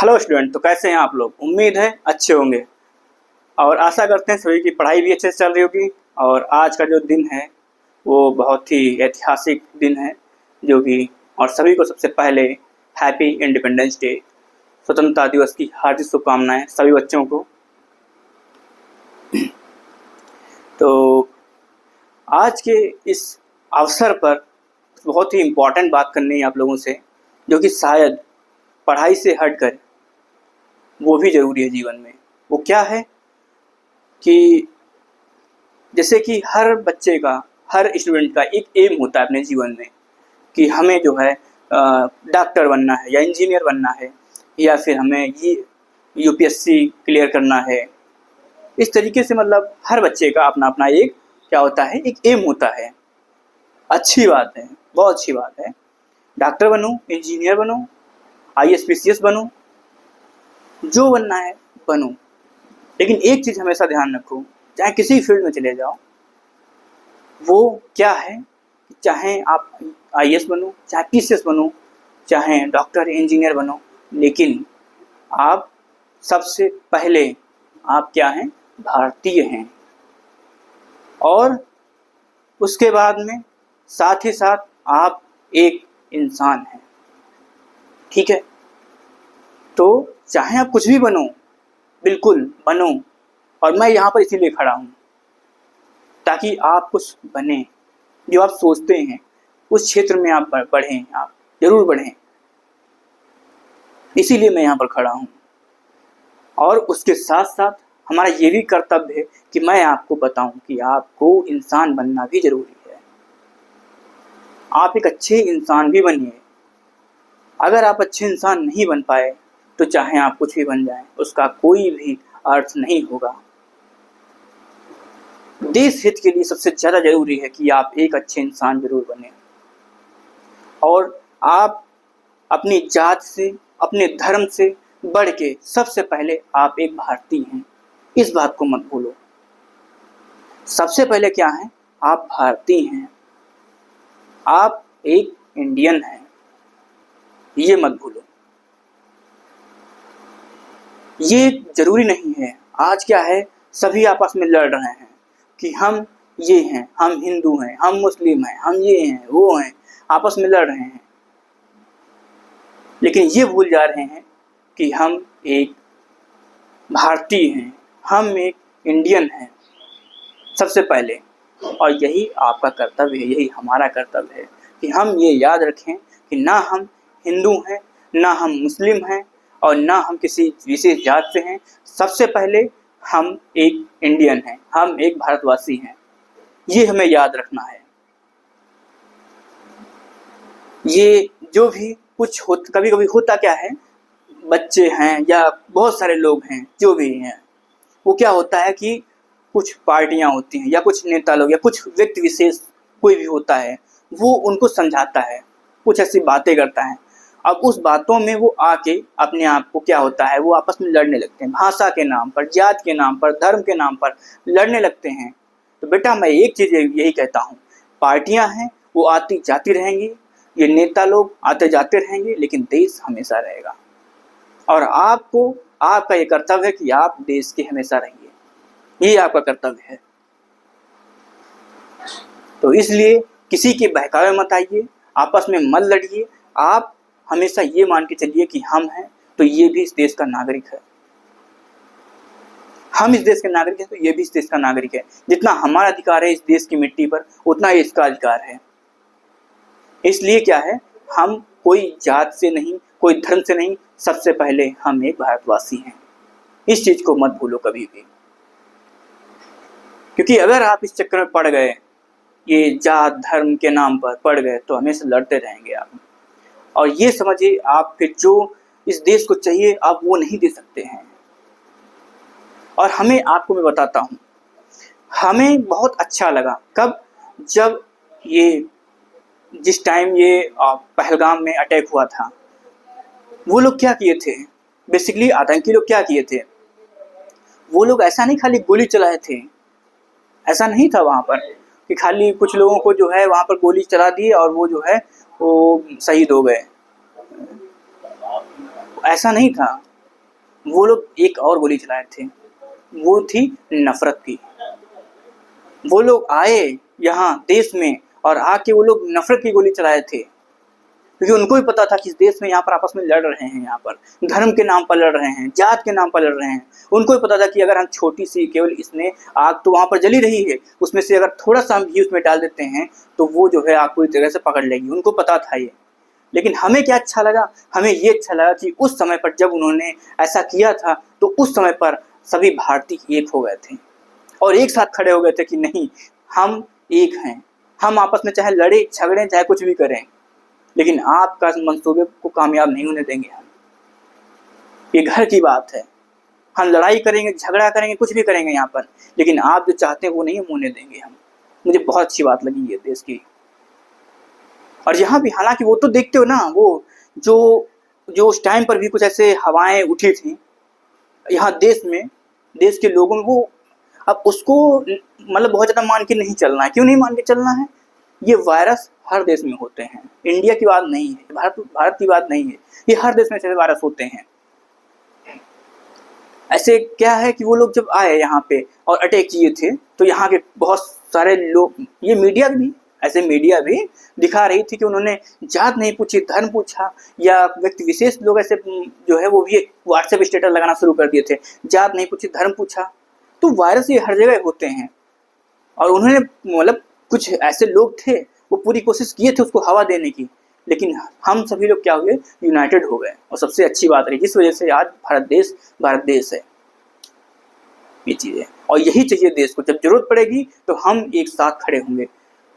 Hello student, तो कैसे हैं आप लोग। उम्मीद है अच्छे होंगे और आशा करते हैं सभी की पढ़ाई भी अच्छे से चल रही होगी। और आज का जो दिन है वो बहुत ही ऐतिहासिक दिन है जो कि और सभी को सबसे पहले हैप्पी इंडिपेंडेंस डे, स्वतंत्रता दिवस की हार्दिक शुभकामनाएं सभी बच्चों को। तो आज के इस अवसर पर बहुत ही इम्पोर्टेंट बात करनी है आप लोगों से, जो कि शायद पढ़ाई से हटकर वो भी ज़रूरी है जीवन में। वो क्या है कि जैसे कि हर बच्चे का, हर स्टूडेंट का एक एम होता है अपने जीवन में कि हमें जो है डॉक्टर बनना है या इंजीनियर बनना है या फिर हमें ये यूपीएससी क्लियर करना है। इस तरीके से मतलब हर बच्चे का अपना अपना एक क्या होता है, एक एम होता है। अच्छी बात है, बहुत अच्छी बात है। डॉक्टर बनूं, इंजीनियर बनूं, आईएएस पीसीएस बनूं, जो बनना है बनूं, लेकिन एक चीज़ हमेशा ध्यान रखो, चाहे किसी फील्ड में चले जाओ, वो क्या है, चाहे आप आईएएस बनो, चाहे पीसीएस बनो, चाहे डॉक्टर इंजीनियर बनो, लेकिन आप सबसे पहले आप क्या हैं, भारतीय हैं। और उसके बाद में साथ ही साथ आप एक इंसान हैं, ठीक है। तो चाहे आप कुछ भी बनो, बिल्कुल बनो। और मैं यहाँ पर इसीलिए खड़ा हूँ ताकि आप कुछ बने, जो आप सोचते हैं उस क्षेत्र में आप बढ़ें, आप जरूर बढ़ें। इसीलिए मैं यहाँ पर खड़ा हूँ। और उसके साथ साथ हमारा ये भी कर्तव्य है कि मैं आपको बताऊं कि आपको इंसान बनना भी जरूरी है। आप एक अच्छे इंसान भी बनिए। अगर आप अच्छे इंसान नहीं बन पाए तो चाहे आप कुछ भी बन जाएं, उसका कोई भी अर्थ नहीं होगा। देश हित के लिए सबसे ज़्यादा जरूरी है कि आप एक अच्छे इंसान जरूर बने। और आप अपनी जात से, अपने धर्म से बढ़ के सबसे पहले आप एक भारतीय हैं। इस बात को मत भूलो। सबसे पहले क्या है, आप भारतीय हैं, आप एक इंडियन हैं, ये मत भूलो। ये जरूरी नहीं है। आज क्या है, सभी आपस में लड़ रहे हैं कि हम ये हैं, हम हिंदू हैं, हम मुस्लिम हैं, हम ये हैं, वो हैं, आपस में लड़ रहे हैं। लेकिन ये भूल जा रहे हैं कि हम एक भारतीय हैं, हम एक इंडियन हैं सबसे पहले। और यही आपका कर्तव्य है, यही हमारा कर्तव्य है कि हम ये याद रखें कि ना हम हिंदू हैं, ना हम मुस्लिम हैं और ना हम किसी विशेष जात से हैं। सबसे पहले हम एक इंडियन हैं, हम एक भारतवासी हैं। ये हमें याद रखना है। ये जो भी कुछ कभी कभी होता क्या है, बच्चे हैं या बहुत सारे लोग हैं जो भी हैं, वो क्या होता है कि कुछ पार्टियां होती हैं या कुछ नेता लोग या कुछ व्यक्ति विशेष कोई भी होता है, वो उनको समझाता है, कुछ ऐसी बातें करता है। अब उस बातों में वो आके अपने आप को क्या होता है, वो आपस में लड़ने लगते हैं, भाषा के नाम पर, जात के नाम पर, धर्म के नाम पर लड़ने लगते हैं। तो बेटा मैं एक चीज़ यही कहता हूँ, पार्टियां हैं वो आती जाती रहेंगी, ये नेता लोग आते जाते रहेंगे, लेकिन देश हमेशा रहेगा। और आपको, आपका ये कर्तव्य है कि आप देश के हमेशा रहिए, ये आपका कर्तव्य है। तो इसलिए किसी के बहकावे मत आइए, आपस में मत लड़िए। आप हमेशा ये मान के चलिए कि हम हैं तो ये भी इस देश का नागरिक है, हम इस देश के नागरिक हैं तो ये भी इस देश का नागरिक है। जितना हमारा अधिकार है इस देश की मिट्टी पर, उतना ही इसका अधिकार है। इसलिए क्या है, हम कोई जात से नहीं, कोई धर्म से नहीं, सबसे पहले हम एक भारतवासी हैं। इस चीज को मत भूलो कभी भी, क्योंकि अगर आप इस चक्कर में पड़ गए, ये जात धर्म के नाम पर पड़ गए, तो हमेशा लड़ते रहेंगे आप। और ये समझिए, आप फिर जो इस देश को चाहिए आप वो नहीं दे सकते हैं। और हमें, आपको मैं बताता हूँ, हमें बहुत अच्छा लगा कब, जब ये जिस टाइम ये पहलगाम में अटैक हुआ था, वो लोग क्या किए थे, बेसिकली आतंकी लोग क्या किए थे, वो लोग ऐसा नहीं खाली गोली चलाए थे, ऐसा नहीं था वहाँ पर कि खाली कुछ लोगों को जो है वहाँ पर गोली चला दी और वो जो है वो शहीद हो गए, ऐसा नहीं था। वो लोग एक और गोली चलाए थे, वो थी नफरत की। वो लोग आए यहाँ देश में और आके वो लोग नफरत की गोली चलाए थे, क्योंकि उनको भी पता था कि इस देश में यहाँ पर आपस में लड़ रहे हैं, यहाँ पर धर्म के नाम पर लड़ रहे हैं, जात के नाम पर लड़ रहे हैं। उनको भी पता था कि अगर हम छोटी सी केवल इसमें आग तो वहाँ पर जली रही है, उसमें से अगर थोड़ा सा हम घी उसमें डाल देते हैं तो वो जो है आग पूरी तरह से पकड़ लेगी। उनको पता था ये। लेकिन हमें क्या अच्छा लगा, हमें ये अच्छा लगा कि उस समय पर जब उन्होंने ऐसा किया था तो उस समय पर सभी भारतीय एक हो गए थे और एक साथ खड़े हो गए थे कि नहीं, हम एक हैं, हम आपस में चाहे लड़े झगड़े चाहे कुछ भी करें, लेकिन आपका मंसूबे को कामयाब नहीं होने देंगे हम। ये घर की बात है, हम लड़ाई करेंगे, झगड़ा करेंगे, कुछ भी करेंगे यहाँ पर, लेकिन आप जो चाहते हैं वो नहीं होने देंगे हम। मुझे बहुत अच्छी बात लगी ये देश की। और यहाँ भी हालांकि वो तो देखते हो ना, वो जो उस टाइम पर भी कुछ ऐसे हवाएं उठी थी यहाँ देश में, देश के लोगों में, वो अब उसको मतलब बहुत ज़्यादा मान के नहीं चलना है। क्यों नहीं मान के चलना है? ये वायरस हर देश में होते हैं, इंडिया की बात नहीं है, भारत की बात नहीं है, ये हर देश में ऐसे वायरस होते हैं। ऐसे क्या है कि वो लोग जब आए यहाँ पे और अटैक किए थे तो यहाँ के बहुत सारे लोग, ये मीडिया भी दिखा रही थी कि उन्होंने जात नहीं पूछी, धर्म पूछा, या व्यक्ति विशेष लोग ऐसे जो है वो भी व्हाट्सएप स्टेटस लगाना शुरू कर दिए थे, जात नहीं पूछी, धर्म पूछा। तो वायरस ये हर जगह होते हैं और उन्होंने मतलब कुछ ऐसे लोग थे वो पूरी कोशिश किए थे उसको हवा देने की, लेकिन हम सभी लोग क्या हुए, यूनाइटेड हो गए। और सबसे अच्छी बात रही जिस वजह से आज भारत देश है। ये चीज़ है और यही चाहिए देश को। जब जरूरत पड़ेगी तो हम एक साथ खड़े होंगे।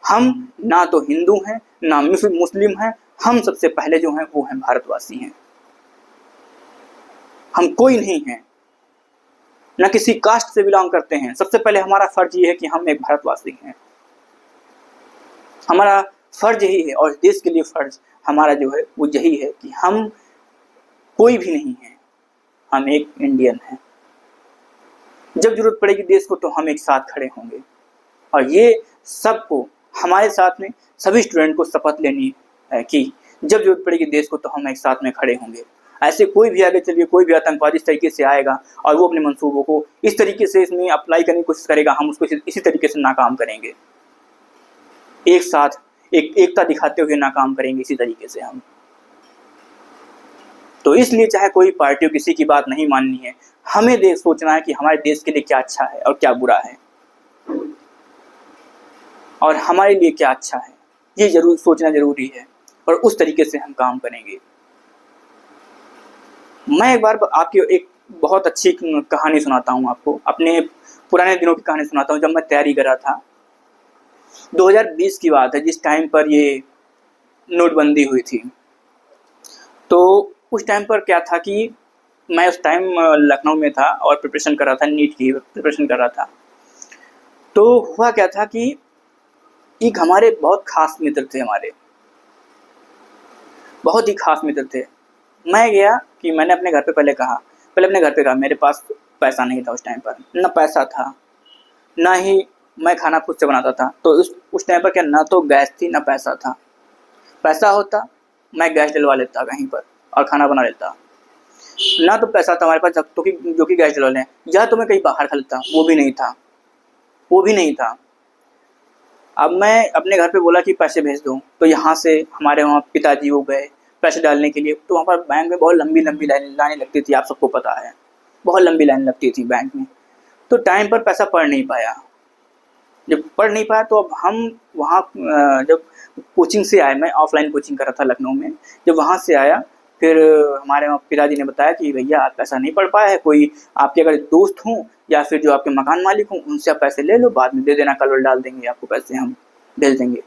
हम ना तो हिंदू हैं ना मुस्लिम हैं, हम सबसे पहले जो हैं वो हैं भारतवासी हैं। हम कोई नहीं हैं, ना किसी कास्ट से बिलोंग करते हैं। सबसे पहले हमारा फर्ज ये है कि हम एक भारतवासी हैं, हमारा फर्ज यही है। और देश के लिए फर्ज हमारा जो है वो यही है कि हम कोई भी नहीं है, हम एक इंडियन हैं। जब जरूरत पड़ेगी देश को तो हम एक साथ खड़े होंगे। और ये सबको, हमारे साथ में सभी स्टूडेंट को शपथ लेनी है कि जब जरूरत पड़ेगी देश को तो हम एक साथ में खड़े होंगे। ऐसे कोई भी आगे चलिए, कोई भी आतंकवादी इस तरीके से आएगा और वो अपने मंसूबों को इस तरीके से इसमें अप्लाई करने की कोशिश करेगा, हम उसको इसी तरीके से नाकाम करेंगे। एक साथ एकता दिखाते हुए नाकाम करेंगे इसी तरीके से हम। तो इसलिए चाहे कोई पार्टी हो, किसी की बात नहीं माननी है, हमें सोचना है कि हमारे देश के लिए क्या अच्छा है और क्या बुरा है, और हमारे लिए क्या अच्छा है ये जरूर सोचना जरूरी है, और उस तरीके से हम काम करेंगे। मैं एक बार आपकी एक बहुत अच्छी कहानी सुनाता हूँ आपको, अपने पुराने दिनों की कहानी सुनाता हूँ। जब मैं तैयारी कर रहा था, 2020 की बात है, जिस टाइम पर ये नोटबंदी हुई थी। तो उस टाइम पर क्या था कि मैं उस टाइम लखनऊ में था और प्रिपरेशन कर रहा था, नीट की प्रिपरेशन कर रहा था। तो हुआ क्या था कि एक हमारे बहुत खास मित्र थे, हमारे बहुत ही खास मित्र थे। मैं गया कि मैंने अपने घर पे पहले अपने घर पे कहा मेरे पास पैसा नहीं था उस टाइम पर, ना पैसा था ना ही मैं खाना खुद से बनाता था। तो उस टाइम पर क्या, ना तो गैस थी ना पैसा था। पैसा होता मैं गैस डलवा लेता कहीं पर और खाना बना लेता, ना तो पैसा था हमारे पास जो कि गैस डलवा लें, या तो मैं कहीं बाहर खा लेता, वो भी नहीं था। अब मैं अपने घर पे बोला कि पैसे भेज दो, तो यहाँ से हमारे वहाँ पिताजी वो गए पैसे डालने के लिए। तो वहाँ पर बैंक में बहुत लंबी लाइनें लगती थी, आप सबको पता है, बहुत लंबी लाइन लगती थी बैंक में। तो टाइम पर पैसा पड़ नहीं पाया। जब पढ़ नहीं पाया तो अब हम वहाँ जब कोचिंग से आए, मैं ऑफलाइन कोचिंग कर रहा था लखनऊ में, जब वहाँ से आया फिर हमारे वहाँ पिताजी ने बताया कि भैया आप पैसा नहीं पढ़ पाया है, कोई आपके अगर दोस्त हों या फिर जो आपके मकान मालिक हों उनसे आप पैसे ले लो, बाद में दे देना, कल डाल देंगे आपको पैसे, हम भेज देंगे।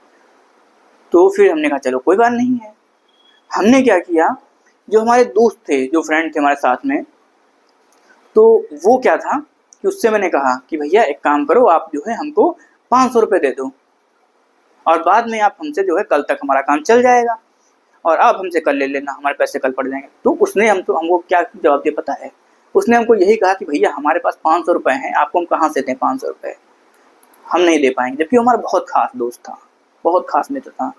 तो फिर हमने कहा चलो कोई बात नहीं है। हमने क्या किया, जो हमारे दोस्त थे, जो फ्रेंड थे हमारे साथ में, तो वो क्या था कि उससे मैंने कहा कि भैया एक काम करो, आप जो है हमको 500 रुपये दे दो और बाद में आप हमसे जो है कल तक हमारा काम चल जाएगा, और आप हमसे कल ले लेना, हमारे पैसे कल पड़ जाएंगे। तो उसने हमको क्या जवाब दिया पता है? उसने हमको यही कहा कि भैया हमारे पास 500 रुपये हैं, आपको हम कहाँ से दें 500 रुपये, हम नहीं दे पाएंगे। जबकि हमारा बहुत खास दोस्त था, बहुत खास मित्र था।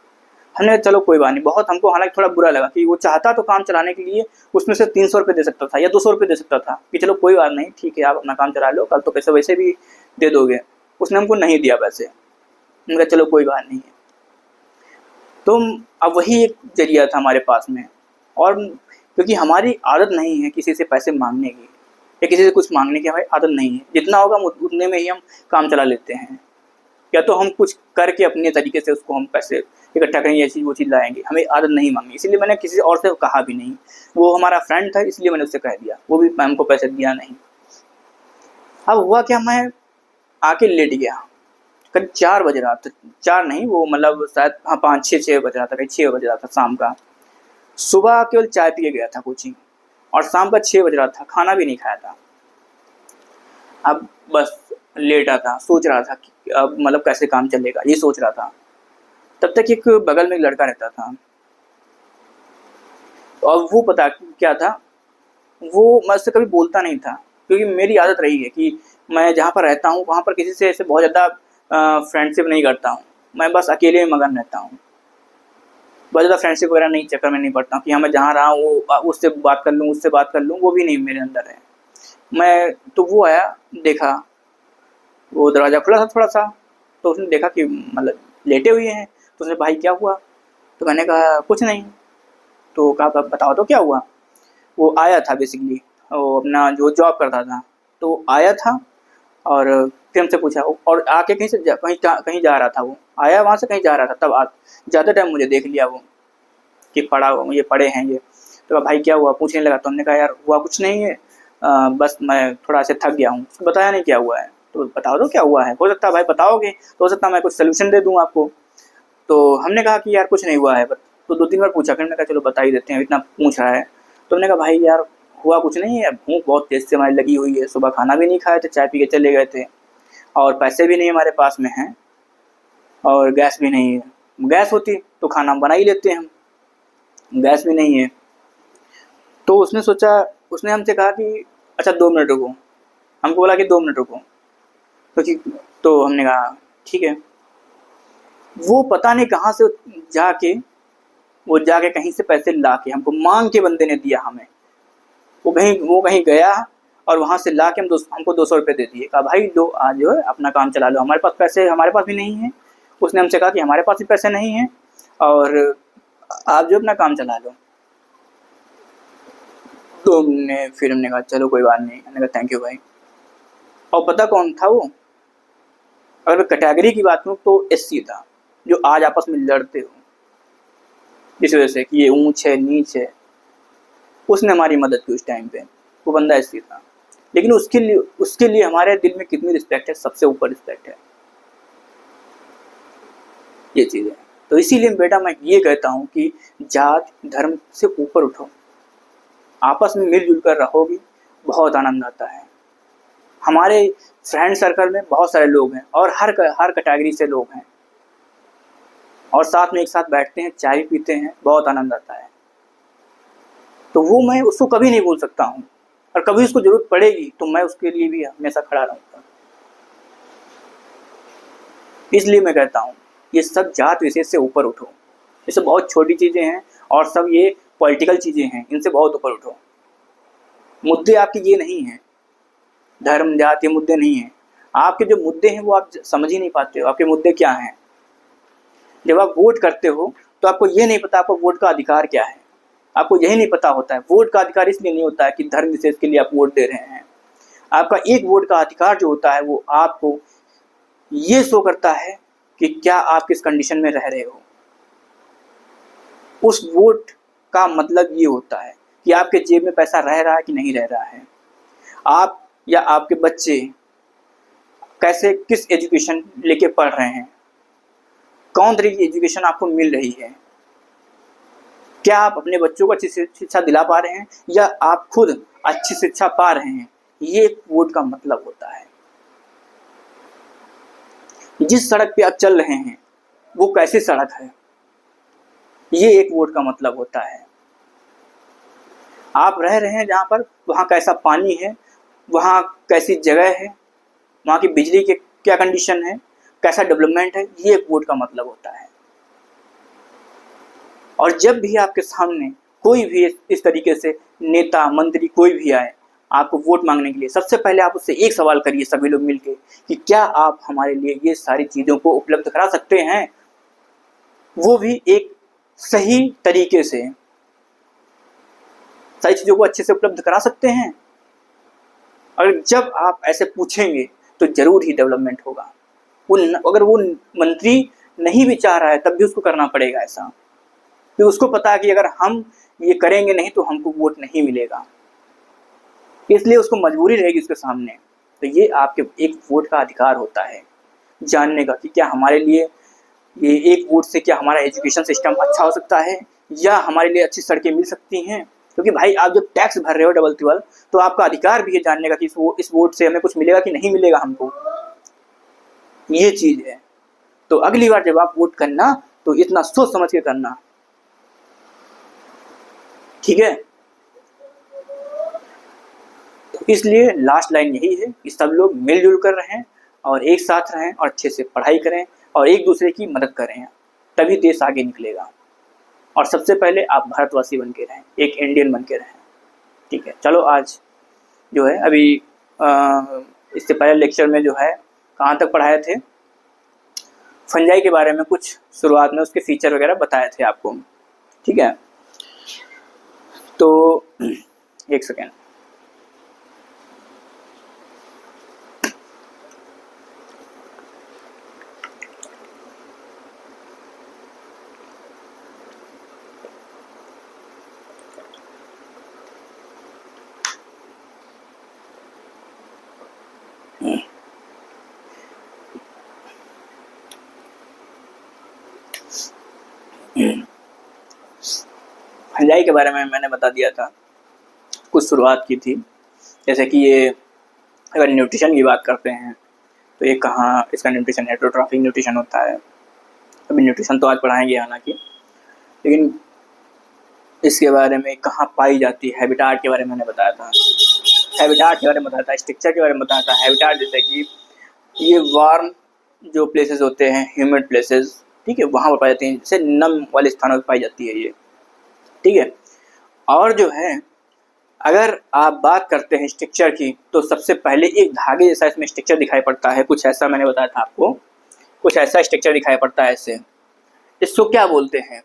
हमने कहा चलो कोई बात नहीं। बहुत हमको हालांकि थोड़ा बुरा लगा कि वो चाहता तो काम चलाने के लिए उसमें से 300 रुपये दे सकता था या 200 रुपये दे सकता था कि चलो कोई बात नहीं, ठीक है आप अपना काम चला लो, कल तो पैसे वैसे भी दे दोगे। उसने हमको नहीं दिया पैसे। हमने कहा चलो कोई बात नहीं है। तो अब वही एक जरिया था हमारे पास में, और क्योंकि हमारी आदत नहीं है किसी से पैसे मांगने की या किसी से कुछ मांगने की, हमारी आदत नहीं है। जितना होगा उतने में ही हम काम चला लेते हैं, या तो हम कुछ करके अपने तरीके से उसको हम पैसे इकट्ठा करेंगे, ऐसी वो चीज़ लाएंगे। हमें आदत नहीं मांगनी, इसलिए मैंने किसी और से कहा भी नहीं। वो हमारा फ्रेंड था इसलिए मैंने उससे कह दिया, वो भी हमको पैसे दिया नहीं। अब हुआ क्या, मैं आके लेट गया, करीब 4 बज रहा था, 4 नहीं वो मतलब शायद हाँ 5-6 बज रहा था, कहीं 6 बज रहा था शाम का। सुबह केवल चाय पी के गया था कोचिंग, और शाम का 6 बज रहा था, खाना भी नहीं खाया था। अब बस लेटा था, सोच रहा था कि अब मतलब कैसे काम चलेगा, ये सोच रहा था। तब तक एक बगल में एक लड़का रहता था, और वो पता क्या था, वो मुझसे कभी बोलता नहीं था, क्योंकि मेरी आदत रही है कि मैं जहाँ पर रहता हूँ वहाँ पर किसी से ऐसे बहुत ज़्यादा फ्रेंडशिप नहीं करता हूँ। मैं बस अकेले में मगन रहता हूँ, बहुत ज़्यादा फ्रेंडशिप वगैरह नहीं चक्कर में नहीं पड़ता हूँ कि हाँ मैं जहाँ रहा हूँ वो उससे बात कर लूँ, उससे बात कर लूँ, वो भी नहीं मेरे अंदर है। मैं तो वो आया, देखा वो दरवाज़ा खुला था थोड़ा सा, तो उसने देखा कि मतलब लेटे हुए हैं, तो उसने भाई क्या हुआ, तो मैंने कहा कुछ नहीं। तो कहा बताओ तो क्या हुआ। वो आया था बेसिकली, वो अपना जो जॉब करता था, तो आया था और फिर हमसे पूछा, और आके कहीं से कहीं जा रहा था। वो आया वहाँ से कहीं जा रहा था, तब ज़्यादा टाइम मुझे देख लिया वो कि ये पड़े हैं ये। तो भाई क्या हुआ पूछने लगा, तो हमने कहा यार हुआ कुछ नहीं है, बस मैं थोड़ा से थक गया हूँ। उसको बताया नहीं क्या हुआ है, तो बताओ तो क्या हुआ है, हो सकता है भाई बताओगे तो हो सकता है मैं कुछ सोल्यूशन दे दूँ आपको। तो हमने कहा कि यार कुछ नहीं हुआ है, तो 2-3 बार पूछा, फिर हमने कहा चलो बता ही देते हैं, इतना पूछ रहा है। तो हमने कहा भाई यार हुआ कुछ नहीं है, भूख बहुत तेज़ से हमारी लगी हुई है, सुबह खाना भी नहीं खाए थे, चाय पी के चले गए थे, और पैसे भी नहीं हमारे पास में हैं, और गैस भी नहीं है। गैस होती तो खाना बना ही लेते हम, गैस भी नहीं है। तो उसने सोचा, उसने हमसे कहा कि अच्छा 2 मिनट रुको, हमको बोला कि 2 मिनट रुको, तो हमने कहा ठीक है। वो पता नहीं कहाँ से जाके कहीं से पैसे ला के हमको मांग के बंदे ने दिया हमें। वो कहीं गया और वहाँ से ला के हमको 200 रुपये दे दिए। कहा भाई लो आज जो है अपना काम चला लो, हमारे पास पैसे हमारे पास भी नहीं है। उसने हमसे कहा कि हमारे पास भी पैसे नहीं हैं और आप जो अपना काम चला लो। तो फिर हमने कहा चलो कोई बात नहीं, हमने कहा थैंक यू भाई। और पता कौन था वो, अगर मैं कैटेगरी की बात करूँ तो एससी था, जो आज आपस में लड़ते हो इस वजह से कि ये ऊंच है नीच है। उसने हमारी मदद की उस टाइम पे, वो बंदा एससी था, लेकिन उसके लिए हमारे दिल में कितनी रिस्पेक्ट है, सबसे ऊपर रिस्पेक्ट है, ये चीज़ है। तो इसीलिए बेटा मैं ये कहता हूँ कि जात धर्म से ऊपर उठो, आपस में मिलजुल कर रहोगी, बहुत आनंद आता है। हमारे फ्रेंड सर्कल में बहुत सारे लोग हैं और हर कैटेगरी से लोग हैं, और साथ में एक साथ बैठते हैं, चाय पीते हैं, बहुत आनंद आता है। तो वो मैं उसको कभी नहीं भूल सकता हूँ, और कभी उसको ज़रूरत पड़ेगी तो मैं उसके लिए भी हमेशा खड़ा रहूँगा। इसलिए मैं कहता हूँ ये सब जात विशेष से ऊपर उठो, ये सब बहुत छोटी चीज़ें हैं और सब ये पॉलिटिकल चीज़ें हैं, इनसे बहुत ऊपर उठो। मुद्दे आपके ये नहीं हैं, धर्म जात ये मुद्दे नहीं हैं। आपके जो मुद्दे हैं वो आप समझ ही नहीं पाते हो, आपके मुद्दे क्या हैं। जब आप वोट करते हो तो आपको ये नहीं पता आपको वोट का अधिकार क्या है, आपको यही नहीं पता होता है। वोट का अधिकार इसलिए नहीं होता है कि धर्म विशेष के लिए आप वोट दे रहे हैं। आपका एक वोट का अधिकार जो होता है वो आपको ये शो करता है कि क्या आप किस कंडीशन में रह रहे हो। उस वोट का मतलब ये होता है कि आपके जेब में पैसा रह रहा है कि नहीं रह रहा है, आप या आपके बच्चे कैसे किस एजुकेशन लेके पढ़ रहे हैं, कौन तरह की एजुकेशन आपको मिल रही है, क्या आप अपने बच्चों को अच्छी शिक्षा दिला पा रहे हैं या आप खुद अच्छी शिक्षा पा रहे हैं। ये वोट का मतलब होता है। जिस सड़क पे आप चल रहे हैं वो कैसी सड़क है, ये एक वोट का मतलब होता है। आप रह रहे हैं जहाँ पर, वहाँ कैसा पानी है, वहाँ कैसी जगह है, वहाँ की बिजली के क्या कंडीशन है, कैसा डेवलपमेंट है, ये एक वोट का मतलब होता है। और जब भी आपके सामने कोई भी इस तरीके से नेता मंत्री कोई भी आए आपको वोट मांगने के लिए, सबसे पहले आप उससे एक सवाल करिए सभी लोग मिलके कि क्या आप हमारे लिए ये सारी चीज़ों को उपलब्ध करा सकते हैं, वो भी एक सही तरीके से, सारी चीज़ों को अच्छे से उपलब्ध करा सकते हैं। और जब आप ऐसे पूछेंगे तो जरूर ही डेवलपमेंट होगा। अगर वो मंत्री नहीं भी चाह रहा है तब भी उसको करना पड़ेगा ऐसा, क्योंकि उसको पता है कि अगर हम ये करेंगे नहीं तो हमको वोट नहीं मिलेगा, इसलिए उसको मजबूरी रहेगी उसके सामने। तो ये आपके एक वोट का अधिकार होता है जानने का कि क्या हमारे लिए ये एक वोट से क्या हमारा एजुकेशन सिस्टम अच्छा हो सकता है, या हमारे लिए अच्छी सड़कें मिल सकती हैं। क्योंकि भाई आप जब टैक्स भर रहे हो डबल ट्रिपल, तो आपका अधिकार भी है जानने का कि इस वोट से हमें कुछ मिलेगा कि नहीं मिलेगा हमको, ये चीज़ है। तो अगली बार जब आप वोट करना तो इतना सोच समझ के करना, ठीक है। तो इसलिए लास्ट लाइन यही है कि सब लोग मिलजुल कर रहें और एक साथ रहें और अच्छे से पढ़ाई करें और एक दूसरे की मदद करें, तभी देश आगे निकलेगा। और सबसे पहले आप भारतवासी बन के रहें, एक इंडियन बन के रहें, ठीक है। चलो आज जो है अभी इससे पहले लेक्चर में जो है कहाँ तक पढ़ाए थे, फंजाई के बारे में कुछ शुरुआत में उसके फीचर वगैरह बताए थे आपको, ठीक है। तो एक सेकेंड, फंजाई के बारे में मैंने बता दिया था, कुछ शुरुआत की थी। जैसे कि ये अगर न्यूट्रिशन की बात करते हैं तो ये कहाँ इसका न्यूट्रिशन हेटेरोट्रॉफिक न्यूट्रिशन होता है। अभी न्यूट्रिशन तो आज पढ़ाएंगे हालांकि, लेकिन इसके बारे में कहाँ पाई जाती है, हैबिटाट के बारे में मैंने बताया था, हैबिटाट के बारे में बताया था, स्ट्रक्चर के बारे में बताया था। हैबिटाट जैसे कि ये वार्म जो प्लेसेस होते हैं, ह्यूमिड प्लेसेस, ठीक है, वहाँ पर पाई जाती हैं, जैसे नम वाले स्थानों पर पाई जाती है ये, ठीक है। और जो है अगर आप बात करते हैं स्ट्रक्चर की, तो सबसे पहले एक धागे जैसा इसमें स्ट्रक्चर दिखाई पड़ता है, कुछ ऐसा मैंने बताया था आपको, कुछ ऐसा स्ट्रक्चर दिखाई पड़ता है ऐसे। इसको क्या बोलते हैं,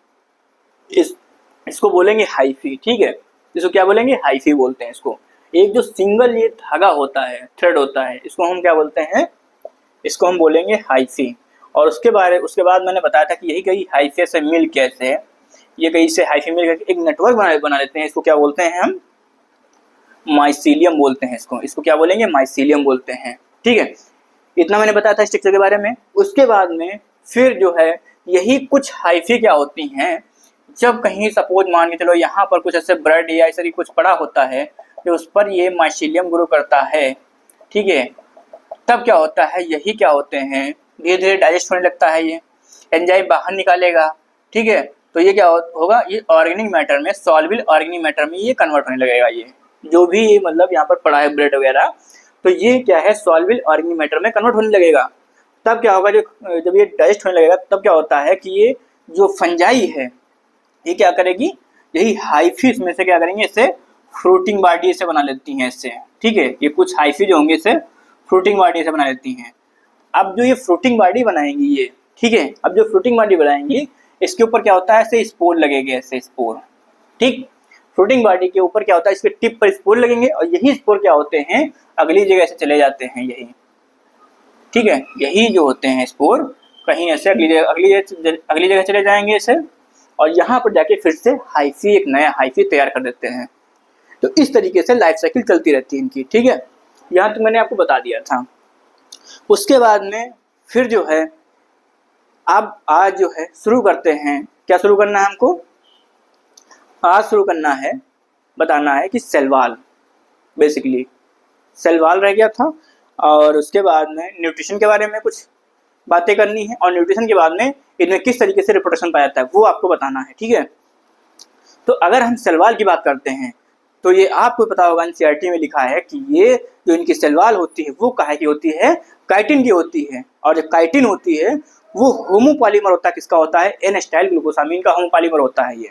इसको बोलेंगे हाइफी, ठीक है। इसको क्या बोलेंगे, हाइफी बोलते हैं इसको। एक जो सिंगल ये धागा होता है, थ्रेड होता है, इसको हम क्या बोलते हैं, इसको हम बोलेंगे हाइफी। और उसके बाद मैंने बताया था कि यही कहीं हाइफी से मिल कैसे, ये कहीं से हाइफी मिल करके एक नेटवर्क बना लेते हैं। इसको क्या बोलते हैं हम, माइसीलियम बोलते हैं इसको क्या बोलेंगे, माइसीलियम बोलते हैं, ठीक है। इतना मैंने बताया था स्ट्रक्चर के बारे में। उसके बाद में फिर जो है यही कुछ हाइफी क्या होती हैं, जब कहीं सपोज मान के चलो यहाँ पर कुछ ऐसे ब्रेड या ऐसा कुछ पड़ा होता है तो उस पर ये माइसीलियम ग्रो करता है, ठीक है। तब क्या होता है, यही क्या होते हैं, धीरे धीरे डाइजेस्ट होने लगता है, ये एंजाइम बाहर निकालेगा, ठीक है। तो ये क्या होगा, ये ऑर्गेनिक मैटर में, सॉल्युबल ऑर्गेनिक मैटर में ये कन्वर्ट होने लगेगा। ये जो भी मतलब यहाँ पर पड़ा है ब्रेड वगैरह, तो ये क्या है, सॉल्युबल ऑर्गेनिक मैटर में कन्वर्ट होने लगेगा। तब क्या होगा, जब ये डाइजेस्ट होने लगेगा तब क्या होता है कि ये जो फंजाई है ये क्या करेगी, यही हाइफी में से क्या करेंगे, इससे फ्रूटिंग बॉडी से बना लेती हैं इससे, ठीक है। ये कुछ हाइफी जो होंगे इससे फ्रूटिंग बॉडी से बना लेती हैं। अब जो ये फ्रूटिंग बॉडी बनाएंगी ये, ठीक है, अब जो फ्रूटिंग बॉडी बनाएंगी इसके ऊपर क्या होता है, ऐसे स्पोर लगेंगे, ऐसे स्पोर, ठीक। फ्रूटिंग बॉडी के ऊपर क्या होता है, इसके टिप पर स्पोर लगेंगे और यही स्पोर क्या होते हैं, अगली जगह से चले जाते हैं यही, ठीक है। यही जो होते हैं स्पोर कहीं ऐसे अगली जगह चले जाएंगे ऐसे, और यहाँ पर जाके फिर से हाइफी, एक नया हाइफी तैयार कर देते हैं। तो इस तरीके से लाइफ साइकिल चलती रहती है इनकी, ठीक है। यहाँ तक मैंने आपको बता दिया था। उसके बाद में फिर जो है अब आज जो है शुरू करते हैं, क्या शुरू करना है हमको, आज शुरू करना है, बताना है कि सेलवाल, बेसिकली सेलवाल रह गया था। और उसके बाद में न्यूट्रिशन के बारे में कुछ बातें करनी है, और न्यूट्रिशन के बाद में इनमें किस तरीके से रिप्रोडक्शन पाया जाता है वो आपको बताना है, ठीक है। तो अगर हम सेलवाल की बात करते हैं तो ये आपको पता होगा, एनसीईआरटी में लिखा है कि ये जो इनकी सेलवाल होती है वो काहे की होती है, काइटिन की होती है। और जो काइटिन होती है वो होमोपॉलीमर होता है, किसका होता है, एन एस्टाइल ग्लूकोसामीन का होमोपॉलीमर होता है ये,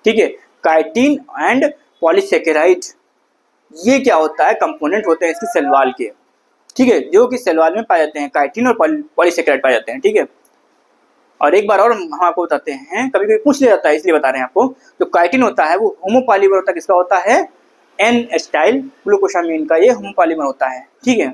ठीक है। काइटिन एंड पॉलीसेकेराइड ये क्या होता है, कंपोनेंट होते हैं इसकी सेल वॉल के, ठीक है, जो कि सेल वॉल में पाए जाते हैं, काइटिन और पॉलीसेकेराइड पाए जाते हैं, ठीक है। और एक बार और हम आपको बताते हैं, कभी कभी पूछ लिया जाता है इसलिए बता रहे हैं आपको, जो काइटिन होता है वो होमोपॉलीमर होता है, किसका होता है, एन एस्टाइल ग्लूकोसामीन का ये होमोपॉलीमर होता है, ठीक है।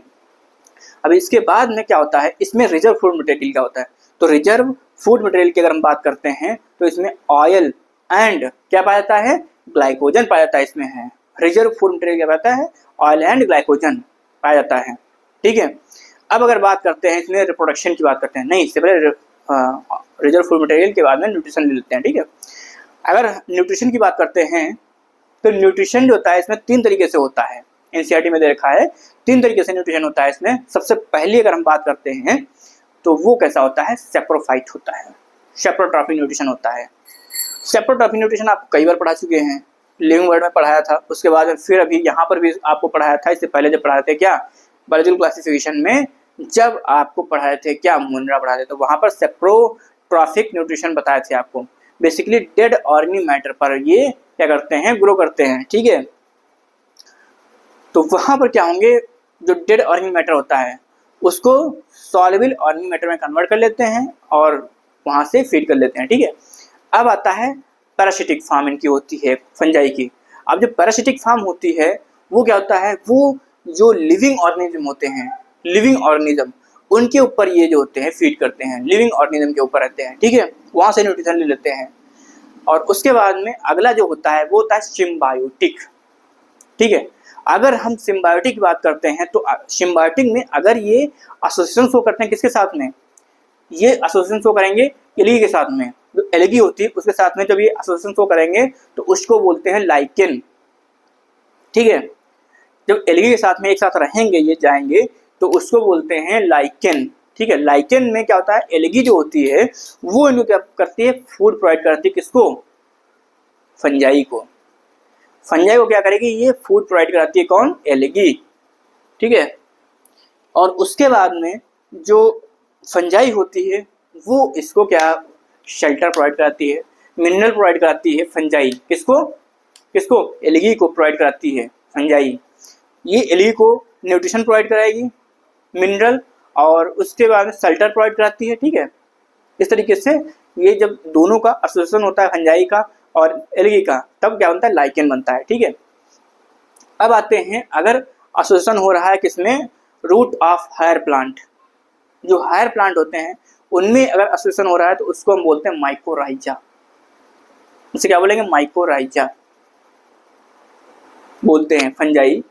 अब इसके बाद में क्या होता है, इसमें रिजर्व फूड मटेरियल क्या होता है, तो रिजर्व फूड मटेरियल की अगर हम बात करते हैं तो इसमें ऑयल एंड क्या पाया जाता है, ग्लाइकोजन पाया जाता है, इसमें है रिजर्व फूड मटेरियल क्या पाया जाता है, ऑयल एंड ग्लाइकोजन पाया जाता है, ठीक है। अब अगर बात करते हैं इसमें रिप्रोडक्शन की बात करते हैं, नहीं इससे पहले रिजर्व फूड मटेरियल के बाद में न्यूट्रिशन ले लेते हैं, ठीक है। अगर न्यूट्रिशन की बात करते हैं तो न्यूट्रिशन जो होता है इसमें 3 तरीके से होता है, एनसीईआरटी में दे रखा है 3 तरीके से न्यूट्रिशन होता है इसमें। सबसे पहले अगर हम बात करते हैं तो वो कैसा होता है, सेप्रोफाइट होता है, सेप्रोट्रॉफिक न्यूट्रिशन होता है। सेप्रोट्रॉफिक न्यूट्रिशन आप कई बार पढ़ा चुके हैं, लिविंग वर्ल्ड में पढ़ाया था, उसके बाद फिर अभी यहाँ पर भी आपको पढ़ाया था, इससे पहले जब पढ़ाए थे क्या बायोलॉजिकल क्लासिफिकेशन में, जब आपको पढ़ाए थे क्या मुनरा पढ़ाए थे, तो वहाँ पर सेप्रोट्रॉफिक न्यूट्रिशन बताए थे आपको। बेसिकली डेड ऑर्गेनिक मैटर पर ये क्या करते हैं, ग्रो करते हैं, ठीक है। तो वहाँ पर क्या होंगे, जो डेड ऑर्गेनिक मैटर होता है उसको सॉल्युबल ऑर्गेनिक मैटर में कन्वर्ट कर लेते हैं और वहाँ से फीड कर लेते हैं, ठीक है। अब आता है पैरासिटिक फार्म इनकी होती है फंजाई की। अब जो पैरासिटिक फार्म होती है वो क्या होता है, वो जो लिविंग ऑर्गेनिज्म होते हैं, लिविंग ऑर्गेनिज्म उनके ऊपर ये जो होते हैं फीड करते हैं, लिविंग ऑर्गेनिज्म के ऊपर रहते हैं, ठीक है, वहाँ से न्यूट्रिशन ले लेते हैं। और उसके बाद में अगला जो होता है वो होता है सिम्बायोटिक, ठीक है। अगर हम सिम्बायोटिक की बात करते हैं तो सिम्बायोटिक में अगर ये एसोसिएशन शो करते हैं किसके साथ में, ये एसोसिएशन शो करेंगे एल्गी के साथ में, जो एल्गी होती है उसके साथ में जब ये एसोसिएशन शो करेंगे तो उसको बोलते हैं लाइकेन, ठीक है। जब एल्गी के साथ में एक साथ रहेंगे ये जाएंगे तो उसको बोलते हैं लाइकेन, ठीक है। लाइकेन में क्या होता है, एल्गी जो होती है वो इनको क्या करती है, फूड प्रोवाइड करती है, किसको, फंजाई को। फंजाई को क्या करेगी, ये फूड प्रोवाइड कराती है, कौन, एल्गी, ठीक है। और उसके बाद में जो फंजाई होती है वो इसको क्या शेल्टर प्रोवाइड कराती है, मिनरल प्रोवाइड कराती है फंजाई, किसको, किसको, एल्गी को प्रोवाइड कराती है फंजाई। ये एल्गी को न्यूट्रिशन प्रोवाइड कराएगी, मिनरल, और उसके बाद शेल्टर प्रोवाइड कराती है, ठीक है। इस तरीके से ये जब दोनों का एसोसिएशन होता है फंजाई का और एल्गी का, तब क्या बनता है, लाइकेन बनता है, ठीक है। अब आते हैं अगर एसोसिएशन हो रहा है किसमें, रूट ऑफ हायर प्लांट, जो हायर प्लांट होते हैं उनमें अगर एसोसिएशन हो रहा है तो उसको हम बोलते हैं माइकोराइजा, उसे क्या बोलेंगे, माइकोराइजा बोलते हैं फंजाई।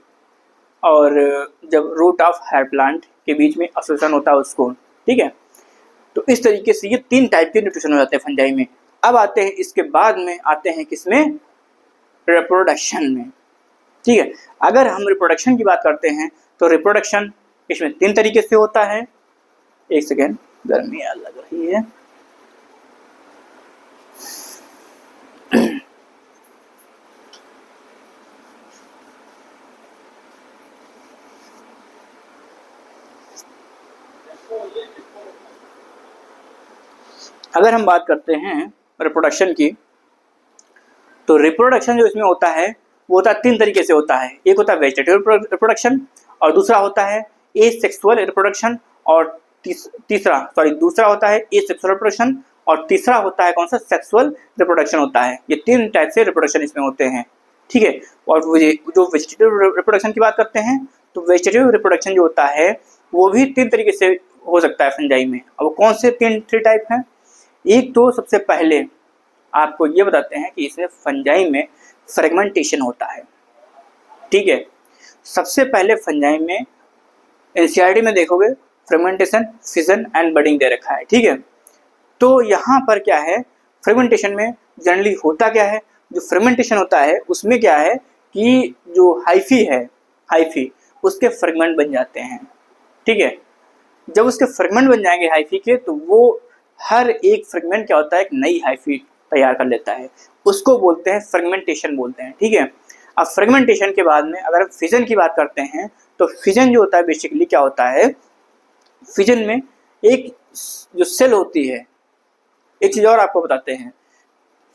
और जब रूट ऑफ हायर प्लांट के बीच में एसोसिएशन होता है उसको, ठीक है। तो इस तरीके से ये 3 टाइप के न्यूट्रिशन हो जाते हैं फंजाई में। अब आते हैं इसके बाद में आते हैं किसमें, रिप्रोडक्शन में, ठीक है। अगर हम रिप्रोडक्शन की बात करते हैं तो रिप्रोडक्शन इसमें 3 तरीके से होता है। एक सेकेंड, गर्मी लग रही है। अगर हम बात करते हैं रिप्रोडक्शन की तो रिप्रोडक्शन जो इसमें होता है वो होता है 3 तरीके से होता है। एक होता है वेजिटेटिव रिप्रोडक्शन, और दूसरा होता है एसेक्सुअल रिप्रोडक्शन, और दूसरा होता है एसेक्सुअल रिप्रोडक्शन, और तीसरा होता है कौन सा, सेक्सुअल रिप्रोडक्शन होता है। ये 3 टाइप से रिप्रोडक्शन इसमें होते हैं, ठीक है। और जो वेजिटेटिव रिप्रोडक्शन की बात करते हैं तो वेजिटेटिव रिप्रोडक्शन जो होता है वो भी 3 तरीके से हो सकता है फंजाई में। अब कौन से 3 टाइप हैं, एक तो सबसे पहले आपको ये बताते हैं कि इसमें फंजाई में फ्रेगमेंटेशन होता है, ठीक है। सबसे पहले फंजाई में एनसीईआरटी में देखोगे फ्रेगमेंटेशन, फिजन एंड बडिंग दे रखा है, ठीक है। तो यहाँ पर क्या है, फ्रेगमेंटेशन में जनरली होता क्या है, जो फ्रेगमेंटेशन होता है उसमें क्या है कि जो हाइफी है, हाइफी उसके फ्रेगमेंट बन जाते हैं, ठीक है। जब उसके फ्रेगमेंट बन जाएंगे हाइफी के तो वो हर एक फ्रेगमेंट क्या होता है, एक नई हाइफी तैयार कर लेता है, उसको बोलते हैं फ्रेगमेंटेशन बोलते हैं, ठीक है। अब फ्रेगमेंटेशन के बाद में अगर फिजन की बात करते हैं तो फिजन जो होता है बेसिकली क्या होता है, फिजन में एक जो सेल होती है, एक चीज और आपको बताते हैं,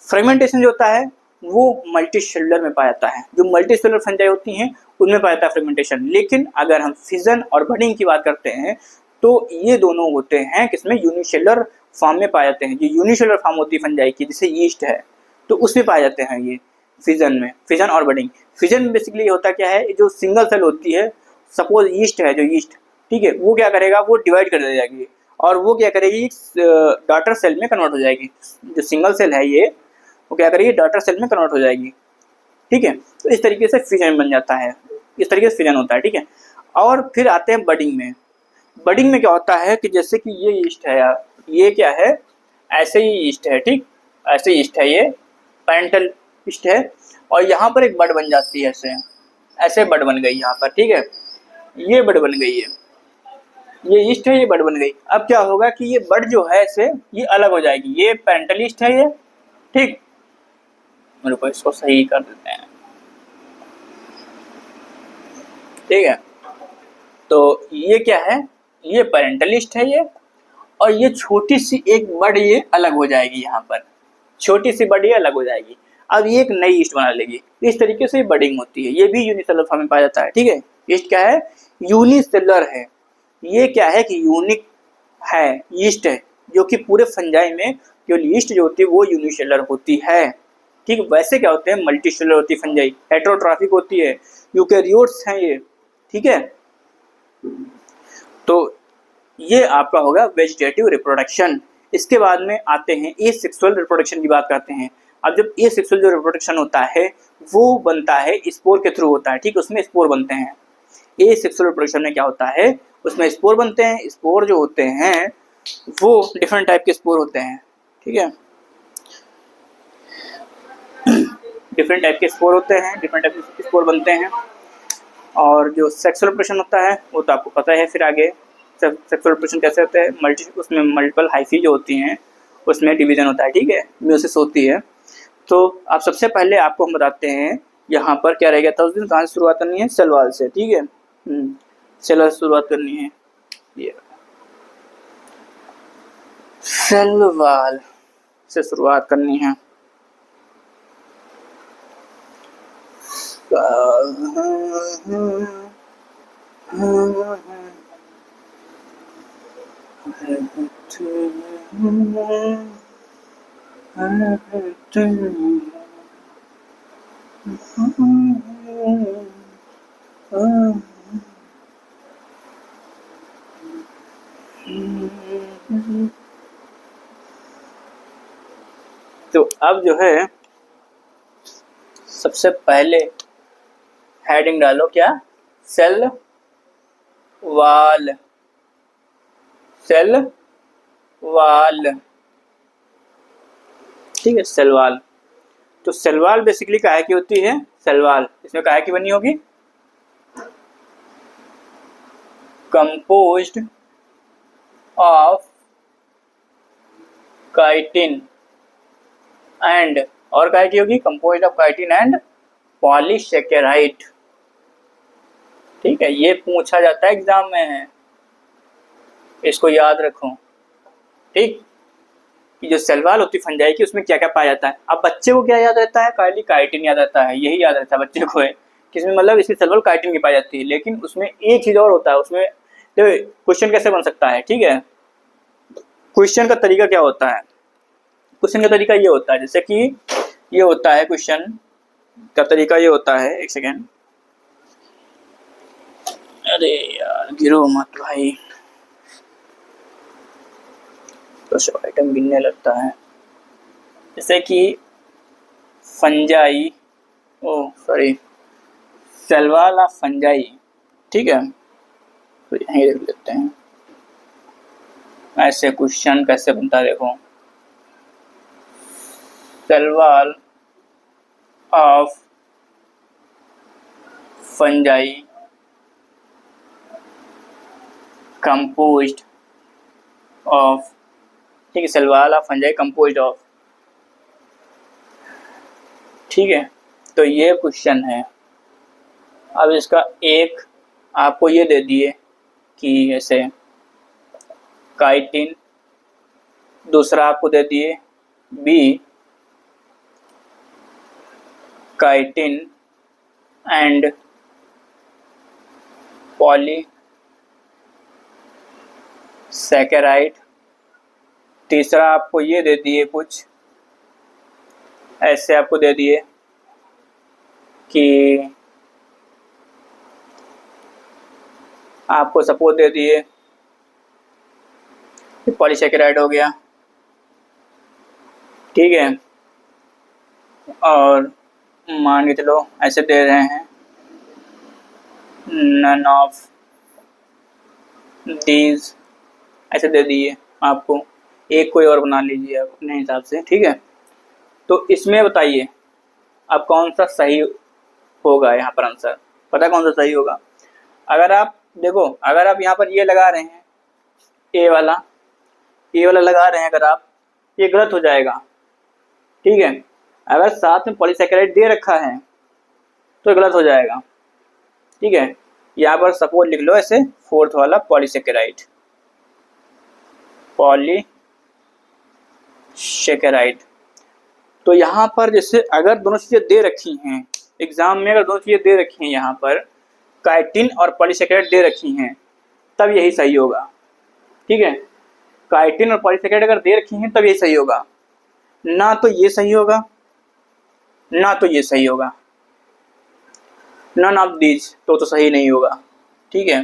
फ्रेगमेंटेशन जो होता है वो मल्टी सेलुलर में पाया जाता है, जो मल्टी सेलुलर फंजाई होती हैं उनमें पाया जाता है फ्रेगमेंटेशन। लेकिन अगर हम फिजन और बडिंग की बात करते हैं तो ये दोनों होते हैं किसमें, यूनिसेलुलर फॉर्म में पाए जाते हैं। जो यूनिसेलुलर फॉर्म होती है फंजाई की, जैसे यीस्ट है, तो उसमें पाए जाते हैं ये फिजन में, फिजन और बडिंग। फिजन में बेसिकली होता क्या है, जो सिंगल सेल होती है, सपोज यीस्ट है, जो यीस्ट, ठीक है, वो क्या करेगा, वो डिवाइड कर दी जाएगी और वो क्या करेगी, डॉटर सेल में कन्वर्ट हो जाएगी। जो सिंगल सेल है ये, वो क्या करेगी, डॉटर सेल में कन्वर्ट हो जाएगी, ठीक है। तो इस तरीके से फिजन बन जाता है, इस तरीके से फिजन होता है, ठीक है। और फिर आते हैं बडिंग में। बडिंग में क्या होता है कि जैसे कि ये यीस्ट है यार, ये क्या है, ऐसे ही यीस्ट है, ठीक, ऐसे यीस्ट है, ये पेरेंटल यीस्ट है, और यहाँ पर एक बड बन जाती है, ऐसे ऐसे बड बन गई यहाँ पर, ठीक है, ये बड बन गई है, ये यीस्ट है, ये बड बन गई। अब क्या होगा कि ये बड जो है ऐसे ये अलग हो जाएगी, ये पेरेंटल यीस्ट है ये, ठीक, मेरे को इसको सही कर देते हैं, ठीक है। तो ये क्या है, ये पेरेंटल यीस्ट है ये, और ये छोटी सी एक बड ये अलग हो जाएगी, यहाँ पर छोटी सी बड ये अलग हो जाएगी। अब ये एक नई यीस्ट बना लेगी। इस तरीके से बडिंग होती है, ये भी यूनिसेलुलर फॉर्म में पाया जाता है, ठीक है। यीस्ट क्या है, यूनिसेलुलर है, ये क्या है कि यूनिक है, यीस्ट है, जो कि पूरे फंजाई में केवल यीस्ट जो होती है वो यूनिसेलुलर होती है, ठीक। वैसे क्या होते हैं, मल्टीसेलुलर होती है फंजाई, हेटेरोट्रॉफिक होती है, यूकैरियोट्स हैं ये, ठीक है। तो ये आपका होगा वेजिटेटिव रिप्रोडक्शन। इसके बाद में आते हैं एसेक्सुअल रिप्रोडक्शन की बात करते हैं। अब जब एसेक्सुअल जो रिप्रोडक्शन होता है वो बनता है स्पोर के थ्रू होता है, ठीक, उसमें स्पोर बनते हैं। एसेक्सुअल रिप्रोडक्शन में क्या होता है, उसमें स्पोर बनते हैं। स्पोर जो होते हैं वो डिफरेंट टाइप के स्पोर होते हैं, ठीक है, डिफरेंट टाइप के स्पोर होते हैं, डिफरेंट टाइप के स्पोर बनते हैं। और जो सेक्सुअल रिप्रोडक्शन होता है वो तो आपको पता है, फिर आगे सेक्सुअल रिप्रोडक्शन कैसे होता है, उसमें मल्टीपल हाइफी जो होती हैं उसमें डिवीजन होता है, ठीक है, म्यूसिस होती है। तो आप सबसे पहले आपको हम बताते हैं यहाँ पर क्या रहेगा था उस दिन, कहाँ से शुरुआत करनी है, सेल वॉल से, ठीक है, सेल वॉल से शुरुआत करनी है, ये सेल वॉल से शुरुआत करनी है। तो अब जो है सबसे पहले हेडिंग डालो, क्या, सेल वॉल, सेल वॉल, ठीक है, सेल वॉल। तो सेल वॉल बेसिकली काहे की होती है, सेल वॉल इसमें काहे की बनी होगी, कंपोज्ड ऑफ काइटिन एंड, और काहे की होगी, composed of chitin and polysaccharide, ठीक है, ये पूछा जाता है एग्जाम में, इसको याद रखो, ठीक, कि जो सेल वॉल होती है फंजाई की उसमें क्या क्या पाया जाता है। अब बच्चे को क्या याद रहता है, खाली काइटिन याद रहता है, यही याद रहता है बच्चे को है, किसमें मतलब इसकी सेल वॉल काइटिन की पाई जाती है। लेकिन उसमें एक चीज और होता है, उसमें देखो क्वेश्चन कैसे बन सकता है, ठीक है, क्वेश्चन का तरीका क्या होता है, क्वेश्चन का तरीका ये होता है, जैसे कि ये होता है क्वेश्चन का तरीका ये होता है, एक सेकेंड, अरे यार गिरो मत भाई, तो आइटम गिनने लगता है। जैसे कि fungi, oh sorry, cell wall of fungi, ठीक है, तो यहीं देख लेते हैं ऐसे क्वेश्चन कैसे बनता है। देखो, cell wall of fungi composed of, ठीक है, cell wall of fungi composed of, ठीक है, तो ये क्वेश्चन है। अब इसका एक आपको ये दे दिए कि ऐसे काइटिन, दूसरा आपको दे दिए बी काइटिन एंड पॉलीसैकेराइड, तीसरा आपको ये दे दिए कुछ ऐसे आपको दे दिए कि आपको सपोज दे दिए पॉलीसैकेराइड हो गया, ठीक है, और मान के चलो ऐसे दे रहे हैं नन ऑफ दीज, ऐसे दे दिए आपको, एक कोई और बना लीजिए आप अपने हिसाब से, ठीक है। तो इसमें बताइए अब कौन सा सही होगा, यहाँ पर आंसर पता कौन सा सही होगा। अगर आप देखो, अगर आप यहाँ पर ये लगा रहे हैं ए वाला लगा रहे हैं, अगर आप, ये गलत हो जाएगा, ठीक है। अगर साथ में पॉलीसैकेराइड दे रखा है तो गलत हो जाएगा, ठीक है। यहाँ पर सपोज लिख लो ऐसे, फोर्थ वाला पॉलीसैकेराइड, तो यहाँ पर जैसे अगर दोनों चीज़ें दे रखी हैं एग्जाम में, अगर दोनों चीज़ें दे रखी हैं, यहाँ पर काइटिन और पॉलीसैकेराइड दे रखी हैं, तब यही सही होगा, ठीक है। काइटिन और पॉलीसैकेराइड अगर दे रखी हैं तब यही सही होगा, ना तो ये सही होगा ना तो ये सही होगा, नन ऑफ दीज तो सही नहीं होगा, ठीक है।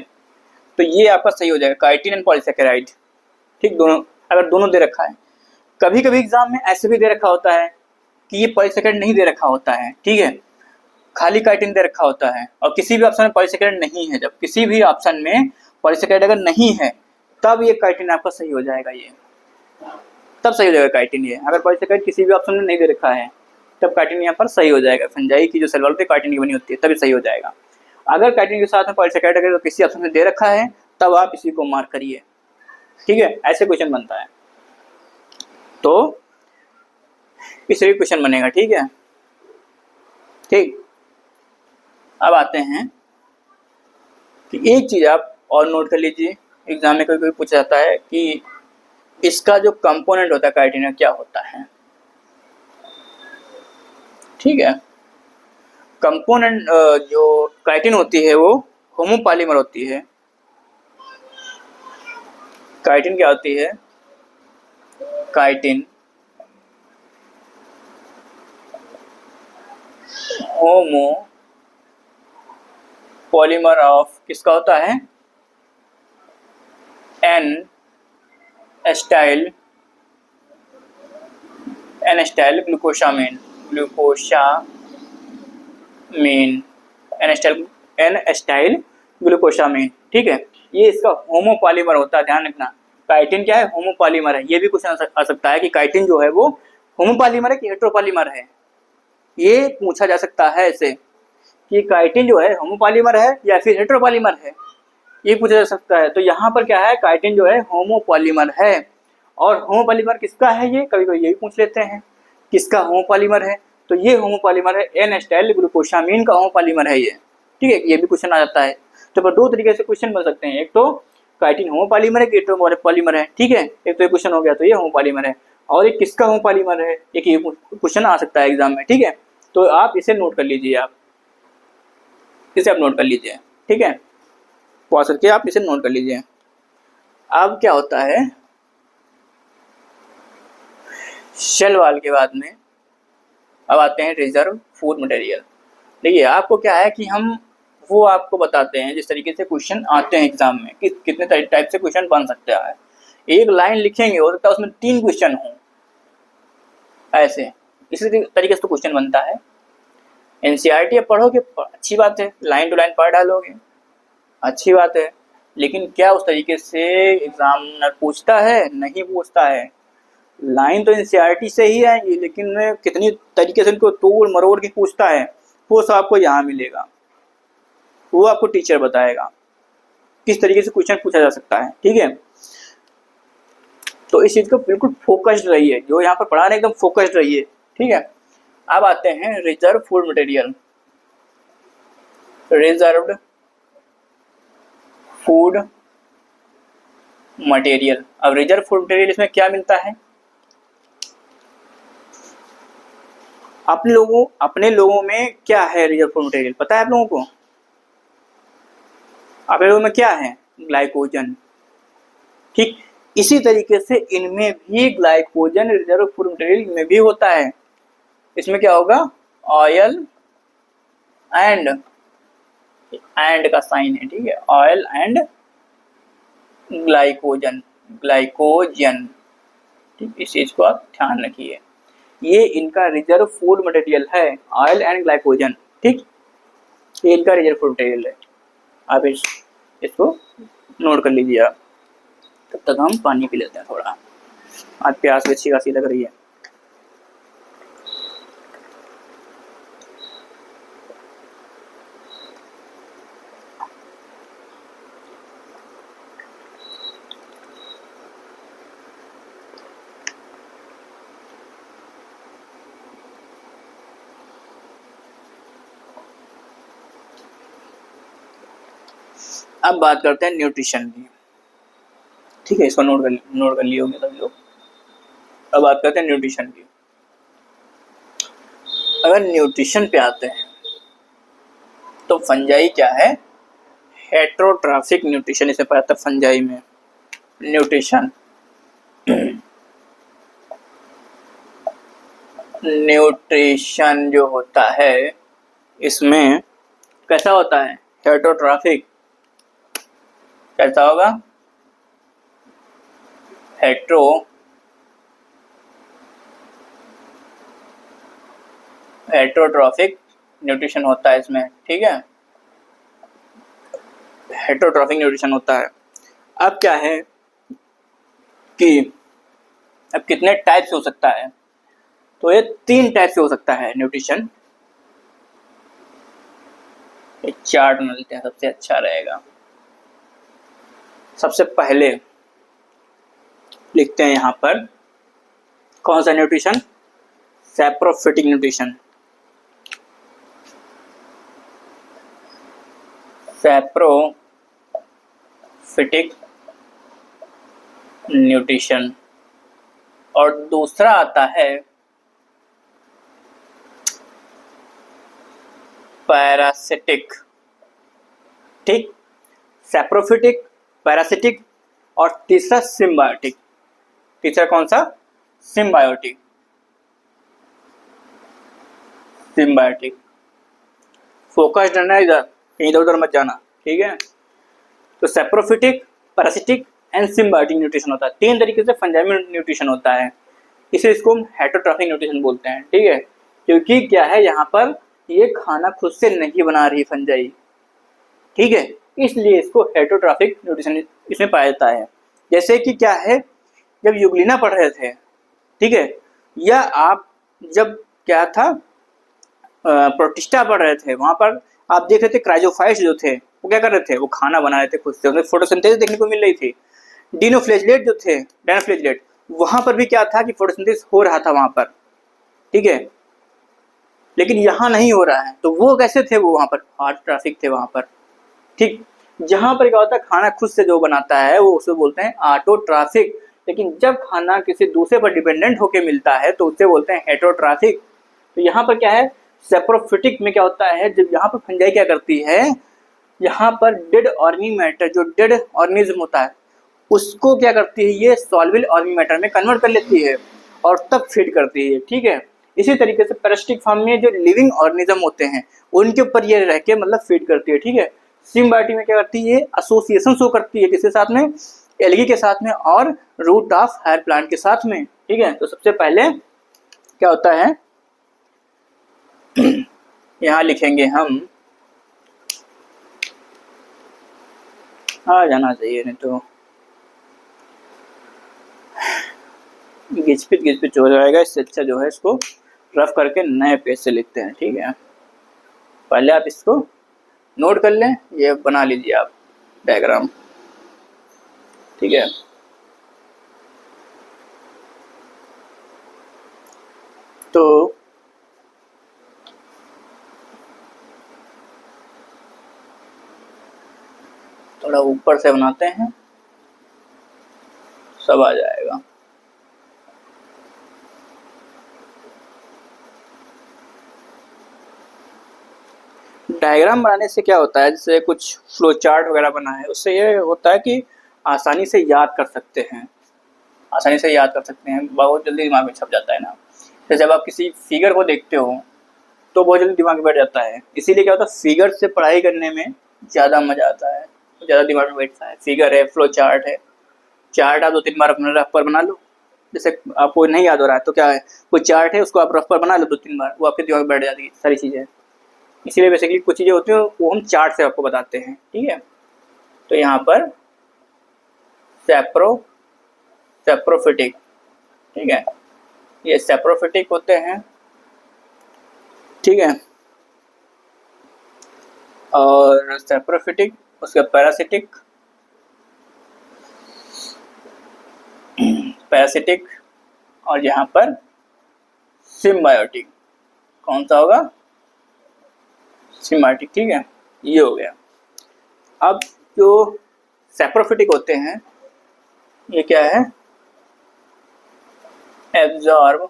तो ये आपका सही हो जाएगा, काइटिन एंड पॉलीसैकेराइड, ठीक। दोनों अगर दोनों दे रखा है, कभी कभी एग्जाम में ऐसे भी दे रखा होता है कि ये पॉलीसैकेराइड नहीं दे रखा होता है, ठीक है, खाली काइटिन दे रखा होता है, और किसी भी ऑप्शन में पॉलीसैकेराइड नहीं है। जब किसी भी ऑप्शन में पॉलीसैकेराइड अगर नहीं है तब ये काइटिन आपका सही हो जाएगा, ये तब सही हो जाएगा काइटिन। ये अगर पॉलीसैकेराइड किसी भी ऑप्शन में नहीं दे रखा है तब काइटिन यहाँ पर सही हो जाएगा। फंजाई की जो सेल वॉल पे काइटिन की बनी होती है तभी सही हो जाएगा। अगर काइटिन के साथ में पॉलीसैकेराइड अगर किसी ऑप्शन में दे रखा है तब आप इसी को मार्क करिए, ठीक है। ऐसे क्वेश्चन बनता है, तो इससे भी क्वेश्चन बनेगा, ठीक है, ठीक। अब आते हैं कि एक चीज आप और नोट कर लीजिए, एग्जाम में कोई पूछा जाता है कि इसका जो कंपोनेंट होता है काइटिन का क्या होता है, ठीक है। कंपोनेंट जो काइटिन होती है वो होमोपॉलीमर होती है। काइटिन क्या होती है, काइटिन होमो पॉलीमर ऑफ किसका होता है, N acetyl glucosamine, N acetyl glucosamine, ठीक है। ये इसका होमोपॉलीमर होता है, ध्यान रखना। काइटिन क्या है, होमोपॉलीमर है। ये भी क्वेश्चन आ सकता है कि काइटिन जो है वो होमोपॉलीमर है कि हेटेरोपॉलीमर है, ये पूछा जा सकता है ऐसे कि काइटिन जो है होमोपॉलीमर है या फिर हेटेरोपॉलीमर है, ये पूछा जा सकता है। तो यहाँ पर क्या है, काइटिन जो है होमोपॉलीमर है। और होमोपॉलीमर किसका है, ये कभी कभी ये भी पूछ लेते हैं किसका होमोपॉलीमर है, तो ये होमोपॉलीमर है एन एस्टाइल ग्लूकोसामीन का होमोपॉलीमर है ये, ठीक है। ये भी क्वेश्चन आ जाता है। तो दो तरीके से क्वेश्चन बन सकते हैं, एक तो काइटिन होमोपॉलीमर है कि हेटेरोपॉलीमर है, ठीक है, एक तो ये क्वेश्चन हो गया, तो ये होमोपॉलीमर है। और ये किसका होमोपॉलीमर है, एक ये क्वेश्चन आ सकता है एग्जाम में, ठीक है। तो आप इसे नोट कर लीजिए, आप इसे आप नोट कर लीजिए, ठीक है, पॉज करके आप इसे नोट कर लीजिए। अब क्या होता है, शेल वॉल के बाद में अब आते हैं रिजर्व फूड मटेरियल। देखिए आपको क्या है कि हम वो आपको बताते हैं जिस तरीके से क्वेश्चन आते हैं एग्जाम में, कि कितने टाइप से क्वेश्चन बन सकता है। एक लाइन लिखेंगे हो सकता है उसमें 3 क्वेश्चन हो, ऐसे इसी तरीके से तो क्वेश्चन बनता है। एनसीईआरटी आप पढ़ोगे अच्छी बात है, लाइन टू लाइन पढ़ डालोगे अच्छी बात है, लेकिन क्या उस तरीके से एग्जामिनर पूछता है, नहीं पूछता है। लाइन तो एनसीईआरटी से ही आएंगी, लेकिन कितनी तरीके से उनको तोड़ मरोड़ के पूछता है वो सब आपको यहाँ मिलेगा, वो आपको टीचर बताएगा किस तरीके से क्वेश्चन पूछा जा सकता है, ठीक है। तो इस चीज को बिल्कुल फोकस्ड रहिए, जो यहाँ पर पढ़ा रहे एकदम फोकस्ड रहिए, ठीक है। अब आते हैं reserve food material. Reserved food material. अब रिजर्व फूड मटेरियल इसमें क्या मिलता है? अपने लोगों में क्या है रिजर्व फूड मटेरियल, पता है आप लोगों को? अपने लोगों में क्या है? ग्लाइकोजन। ठीक, इसी तरीके से इनमें भी ग्लाइकोजन रिजर्व फूड मटेरियल में भी होता है। इसमें क्या होगा? ऑयल एंड का साइन है, ठीक है, ऑयल एंड ग्लाइकोजन, ठीक, इस चीज को आप ध्यान रखिए। ये इनका रिजर्व फूड मटेरियल है, ऑयल एंड ग्लाइकोजन। ठीक, ये इनका रिजर्व फूड मटेरियल है। आप इसको नोट कर लीजिए आप। तब तक हम पानी पी लेते हैं थोड़ा, आज प्यास भी अच्छी खासी लग रही है। अब बात करते हैं न्यूट्रिशन की। ठीक है, इसको नोट कर लिए होंगे सभी लोग। अब बात करते हैं न्यूट्रिशन की। अगर न्यूट्रिशन पे आते हैं तो फंजाई क्या है? हेट्रोट्रॉफिक न्यूट्रिशन इसे पता था फंजाई में। न्यूट्रिशन न्यूट्रिशन जो होता है इसमें कैसा होता है? हेट्रोट्रॉफिक। कैसा होगा? हेट्रोट्रॉफिक न्यूट्रिशन होता है इसमें। ठीक है, हेट्रोट्रॉफिक न्यूट्रिशन होता है। अब क्या है कि अब कितने टाइप से हो सकता है? तो ये 3 टाइप से हो सकता है न्यूट्रिशन। एक चार्ट बना लेते हैं, सबसे अच्छा रहेगा। सबसे पहले लिखते हैं यहाँ पर कौन सा nutrition? Saprophytic nutrition. Saprophytic nutrition. और दूसरा आता है पैरासिटिक। ठीक, सैप्रोफिटिक, पैरासिटिक और तीसरा सिम्बायोटिक। तीसरा कौन सा? सिम्बायोटिक। सिम्बायोटिक फोकस्ड रहना इधर, कहीं इधर उधर मत जाना। ठीक है, तो saprophytic, parasitic and symbiotic nutrition होता है। 3 तरीके से फंजाई में न्यूट्रिशन होता है, इसे इसको हम हेट्रोट्रॉफिक न्यूट्रिशन बोलते हैं। ठीक है, क्योंकि क्या है यहाँ पर ये खाना खुद से नहीं बना रही फंजाई। ठीक है, इसलिए इसको हेट्रोट्रॉफिक न्यूट्रिशन इसमें पाया जाता है। जैसे कि क्या है, जब यूग्लिना पढ़ रहे थे, ठीक है, या आप जब क्या था प्रोटिस्टा पढ़ रहे थे, वहां पर आप देख रहे थे क्राइजोफाइट्स जो थे वो क्या कर रहे थे? वो खाना बना रहे थे खुद से, उन्हें फोटोसिंथेसिस देखने को मिल रही थी। डिनोफ्लेजलेट जो थे, डायनोफ्लेजलेट, वहां पर भी क्या था कि फोटोसिंथेसिस हो रहा था वहां पर। ठीक है, लेकिन यहाँ नहीं हो रहा है। तो वो कैसे थे? वो वहां पर ऑटोट्रॉफिक थे वहां पर। ठीक, जहां पर क्या होता है खाना खुद से जो बनाता है वो उसे बोलते हैं ऑटोट्रॉफिक। लेकिन जब खाना किसी दूसरे पर डिपेंडेंट होकर मिलता है तो उसे बोलते हैं हेट्रोट्रॉफिक। तो यहाँ पर क्या है, सैप्रोफिटिक में क्या होता है, जब यहाँ पर फंजाई क्या करती है, यहाँ पर डेड ऑर्गेनिक मैटर, जो डेड ऑर्गेनिज्म होता है उसको क्या करती है, ये सॉल्युबल ऑर्गेनिक मैटर में कन्वर्ट कर लेती है और तब फीड करती है। ठीक है, इसी तरीके से पैरासिटिक फॉर्म में जो लिविंग ऑर्गेनिज्म होते हैं उनके ऊपर ये रह के मतलब फीड करती है। ठीक है, सिम्बायोटिक में क्या करती है, एसोसिएशन शो करती है किसके साथ में? एल्गी के साथ में और रूट ऑफ हायर प्लांट के साथ में। ठीक है, तो सबसे पहले क्या होता है यहाँ लिखेंगे हम, आ जाना चाहिए नहीं तो घिचपिच हो जाएगा। इससे अच्छा जो है इसको रफ करके नए पेज से लिखते हैं। ठीक है, पहले आप इसको नोट कर लें, ये बना लीजिए आप डायग्राम। ठीक है, तो थोड़ा ऊपर से बनाते हैं। सब आ जाएगा। डायग्राम बनाने से क्या होता है, जैसे कुछ फ्लो चार्ट वगैरह बना है, उससे ये होता है कि आसानी से याद कर सकते हैं, आसानी से याद कर सकते हैं, बहुत जल्दी दिमाग में छप जाता है ना। तो जब आप किसी फिगर को देखते हो तो बहुत जल्दी दिमाग में बैठ जाता है, इसीलिए क्या होता है फिगर से पढ़ाई करने में ज़्यादा मज़ा आता है, ज़्यादा दिमाग में बैठता है। फिगर है, फ्लो चार्ट है, चार्ट आप 2-3 बार अपने रफ पर बना लो, जैसे आपको नहीं याद हो रहा है तो क्या है, कोई चार्ट है उसको आप रफ पर बना लो 2-3 बार, वो आपके दिमाग में बैठ जाती है सारी चीज़ें। इसीलिए बेसिकली कुछ चीज़ें होती हैं वो हम चार्ट से आपको बताते हैं, ठीक है। तो यहाँ पर सेप्रोफिटिक, ठीक है, ये सेप्रोफिटिक होते हैं, ठीक है। और सेप्रोफिटिक, उसका पैरासिटिक, पैरासिटिक, और यहाँ पर सिम्बायोटिक। कौन सा होगा? सिम्बायोटिक, ठीक है, ये हो गया। अब जो सेप्रोफिटिक होते हैं ये क्या है? Absorb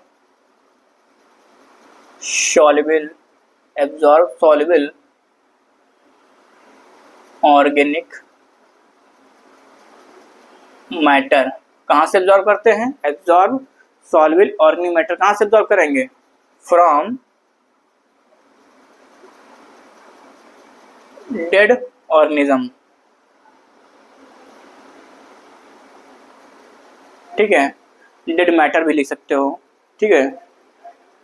soluble, absorb soluble organic matter. कहाँ से एब्जॉर्ब करते हैं? एब्जॉर्ब सॉल्युबल ऑर्गेनिक मैटर कहाँ से एब्जॉर्ब करेंगे? फ्रॉम डेड ऑर्गेनिज्म, ठीक है। डेड मैटर भी लिख सकते हो, ठीक है,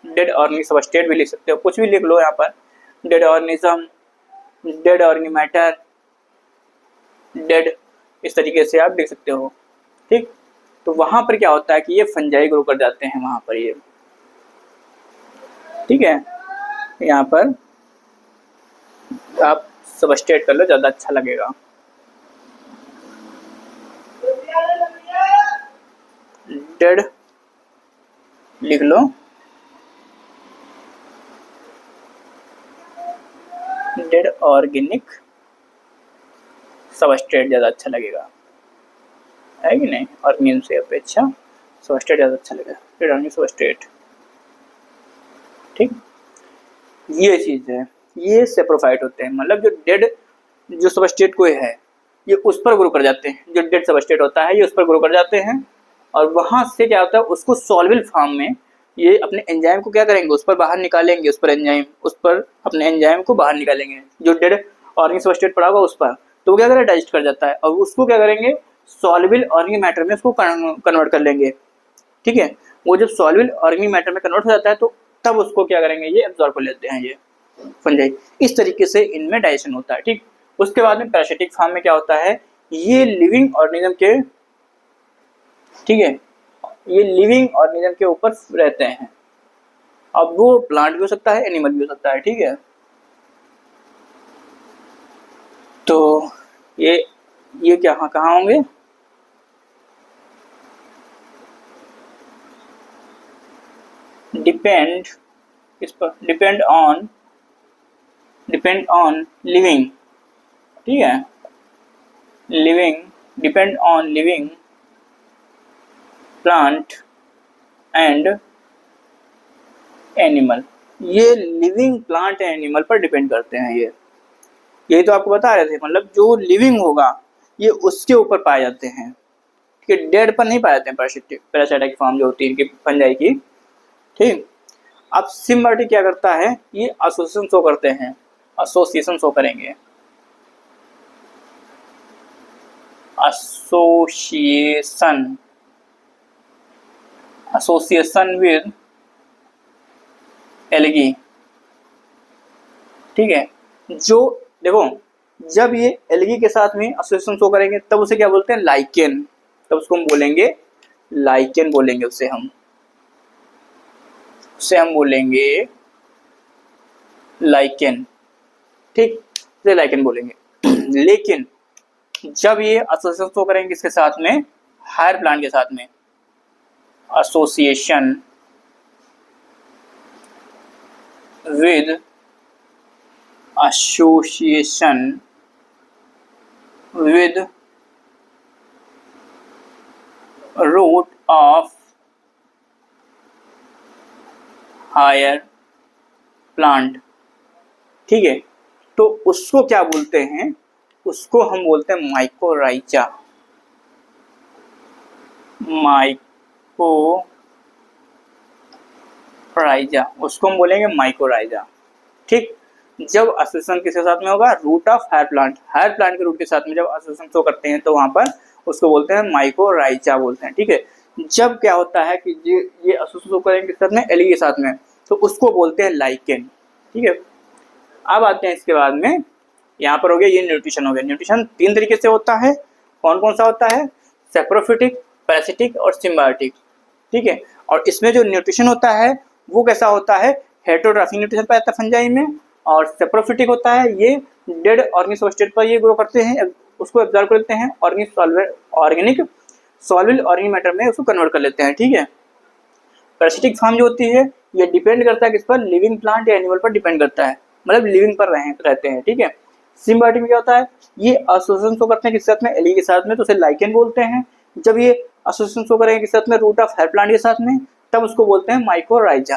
डेड ऑर्गेनिक सबस्ट्रेट भी लिख सकते हो, कुछ भी लिख लो यहाँ पर, dead organism, dead organic matter, dead, इस तरीके से आप लिख सकते हो, ठीक। तो वहां पर क्या होता है कि ये फंजाई ग्रो कर जाते हैं वहां पर ये, ठीक है। यहाँ पर आप सबस्ट्रेट कर लो, ज़्यादा अच्छा लगेगा। डेड लिख लो, डेड ऑर्गेनिक सबस्ट्रेट ज़्यादा अच्छा लगेगा, है कि नहीं? ऑर्गेनिज्म से अपेक्षा सबस्ट्रेट ज़्यादा अच्छा लगेगा, डेड ऑर्गेनिक सबस्ट्रेट, ठीक। ये चीज़ है, ये सेप्रोफाइट होते हैं, मतलब जो डेड जो सबस्ट्रेट कोई है ये उस पर ग्रो कर जाते हैं, जो डेड सबस्ट्रेट होता है ये उस पर ग्रो कर जाते हैं, और वहाँ से क्या होता है उसको सॉल्युबल फॉर्म में ये अपने एंजाइम को क्या करेंगे, उस पर बाहर निकालेंगे, उस पर एंजाइम, उस पर अपने एंजाइम को बाहर निकालेंगे, जो डेड ऑर्गेनिक सबस्ट्रेट पड़ा होगा उस पर, तो वो क्या करेगा, डाइजेस्ट कर जाता है, और उसको क्या करेंगे, सॉल्युबल ऑर्गेनिक मैटर में उसको कन्वर्ट कर लेंगे, ठीक है। वो जब सॉल्युबल ऑर्गेनिक मैटर में कन्वर्ट हो जाता है तो तब उसको क्या करेंगे, ये एब्जॉर्ब कर लेते हैं ये फंजाई। इस तरीके से इनमें डाइजेशन होता है, ठीक। उसके बाद में पैरासिटिक फॉर्म में क्या होता है, ये लिविंग ऑर्गेनिज्म के, ठीक है, ये लिविंग ऑर्गेनिज्म के ऊपर रहते हैं। अब वो प्लांट भी हो सकता है, एनिमल भी हो सकता है, ठीक है। तो ये क्या कहाँ होंगे, डिपेंड, इस पर डिपेंड ऑन लिविंग, ठीक है, living, depend on living plant and animal. ये लिविंग प्लांट एंड एनिमल पर डिपेंड करते हैं, ये यही तो आपको बता रहे थे, मतलब जो लिविंग होगा ये उसके ऊपर पाए जाते हैं, ठीक है, डेड पर नहीं पाए जाते हैं पैरासिटिक फॉर्म जो होती है इनकी फंजाई की, ठीक। अब सिम्बायोटिक क्या करता है, ये एसोसिएशन शो करते हैं, एसोसिएशन शो करेंगे, एसोसिएशन विद एल्गी, ठीक है। जो देखो जब ये एल्गी के साथ में एसोसिएशन शो करेंगे तब उसे क्या बोलते हैं, लाइकेन, तब उसको हम बोलेंगे लाइकेन, बोलेंगे उसे हम बोलेंगे लाइकेन, ठीक, उसे लाइकेन बोलेंगे। लेकिन जब ये एसोसिएशन शो करेंगे इसके साथ में, हायर प्लांट के साथ में, association with root of higher plant, ठीक है। तो उसको क्या बोलते हैं, उसको हम बोलते हैं माइकोराइजा, माइकोराइजा, उसको हम बोलेंगे माइकोराइजा, ठीक। जब एसोसिएशन किसके साथ में होगा, root of higher plant, higher plant के रूट के साथ में जब एसोसिएशन शो करते हैं तो वहां पर उसको बोलते हैं माइकोराइजा बोलते हैं, ठीक है। जब क्या होता है कि ये एसोसिएशन शो करेंगे किसके साथ में, एली के साथ में, तो उसको बोलते हैं लाइकेन, ठीक है। अब आते हैं इसके बाद में, यहाँ पर हो गया ये न्यूट्रिशन हो गया। न्यूट्रिशन 3 तरीके से होता है, कौन कौन सा होता है, सेप्रोफिटिक, पैरासिटिक और सिम्बायोटिक, ठीक है। और इसमें जो न्यूट्रिशन होता है वो कैसा होता है, हेटेरोट्रॉफिक न्यूट्रिशन पाया जाता है फंजाई में, और सेप्रोफिटिक होता है ये डेड ऑर्गेनिक सबस्ट्रेट पर ये ग्रो करते हैं, उसको एब्जॉर्ब कर लेते हैं, ऑर्गेनिक सॉल्युबल ऑर्गेनिक मैटर में उसको कन्वर्ट कर लेते हैं, ठीक है। पैरासिटिक फॉर्म जो होती है ये डिपेंड करता है किस पर, लिविंग प्लांट या एनिमल पर डिपेंड करता है, मतलब लिविंग पर रहते हैं, ठीक है। सिम्बायोटिक में क्या होता है, ये एसोसिएशन शो करते हैं किस साथ में, एली के साथ में, तो उसे लाइकेन बोलते हैं। जब ये एसोसिएशन शो करेंगे किस साथ में, रूट ऑफ हायर प्लांट के साथ में, तब उसको बोलते हैं माइकोराइजा।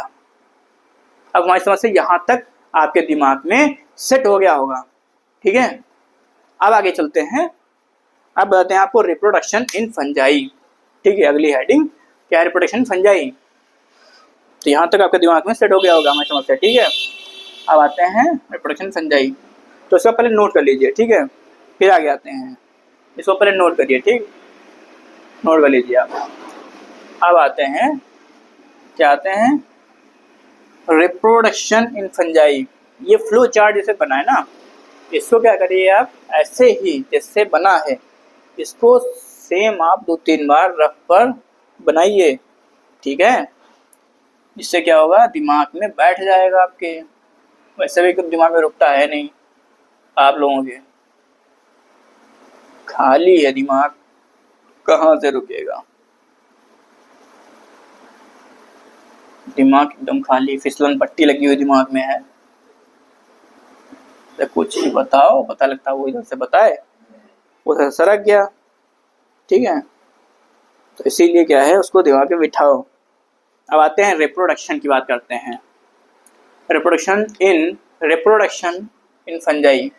अब हमारी समझ से यहाँ तक आपके दिमाग में सेट हो गया होगा, ठीक है। अब आगे चलते हैं, अब बताते हैं आपको रिप्रोडक्शन इन फंजाई, ठीक है। अगली हेडिंग क्या है, रिप्रोडक्शन फंजाई। तो यहाँ तक आपके दिमाग में सेट हो गया होगा हमारी समझ से, ठीक है। अब आते हैं रिप्रोडक्शन फंजाई, तो इसको पहले नोट कर लीजिए, ठीक है, फिर आगे आते हैं। इसको पहले नोट करिए, ठीक, नोट कर लीजिए आप। अब आते हैं, क्या आते हैं, रिप्रोडक्शन इन फंजाई। ये फ्लो चार्ट जैसे बना है ना, इसको क्या करिए आप, ऐसे ही जैसे बना है इसको सेम आप 2-3 बार रफ पर बनाइए, ठीक है। इससे क्या होगा, दिमाग में बैठ जाएगा आपके, वैसे भी दिमाग में रुकता है नहीं आप लोगों के, खाली है दिमाग, कहाँ से रुकेगा, दिमाग एकदम खाली, फिसलन पट्टी लगी हुई दिमाग में है। तो कुछ ही बताओ, पता लगता है वो इधर से बताए, उधर सरक गया, ठीक है। तो इसीलिए क्या है, उसको दिमाग में बिठाओ। अब आते हैं रिप्रोडक्शन की बात करते हैं। Reproduction in fungi,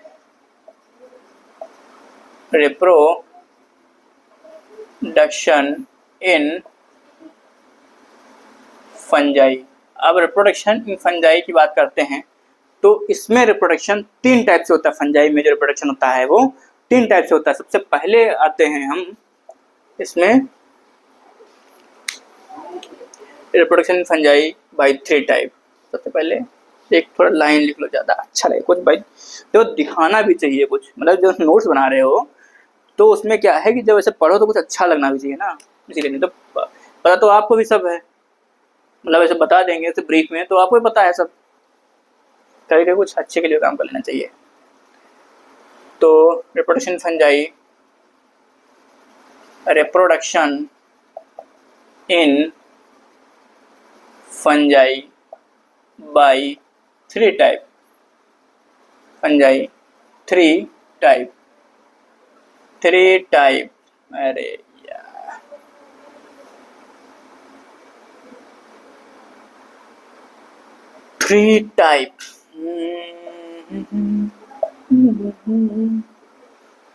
reproduction in fungi. अब रिप्रोडक्शन इन फंजाई की बात करते हैं, तो इसमें रिप्रोडक्शन 3 टाइप से होता है। फंजाई में जो रिप्रोडक्शन होता है वो 3 टाइप से होता है। सबसे पहले आते हैं हम इसमें reproduction in fungi by 3 type. सबसे पहले एक थोड़ा लाइन लिख लो, ज़्यादा अच्छा लगे कुछ भाई, तो दिखाना भी चाहिए कुछ, मतलब जो नोट्स बना रहे हो तो उसमें क्या है कि जब ऐसे पढ़ो तो कुछ अच्छा लगना भी चाहिए ना, इसीलिए। नहीं तो पता तो आपको भी सब है, मतलब ऐसे बता देंगे ऐसे ब्रीफ में तो आपको भी पता है सब, कभी कभी कुछ अच्छे के लिए काम कर लेना चाहिए। तो reproduction fungi, reproduction in fungi by 3 type, fungi 3 type, अरे यार 3 टाइप।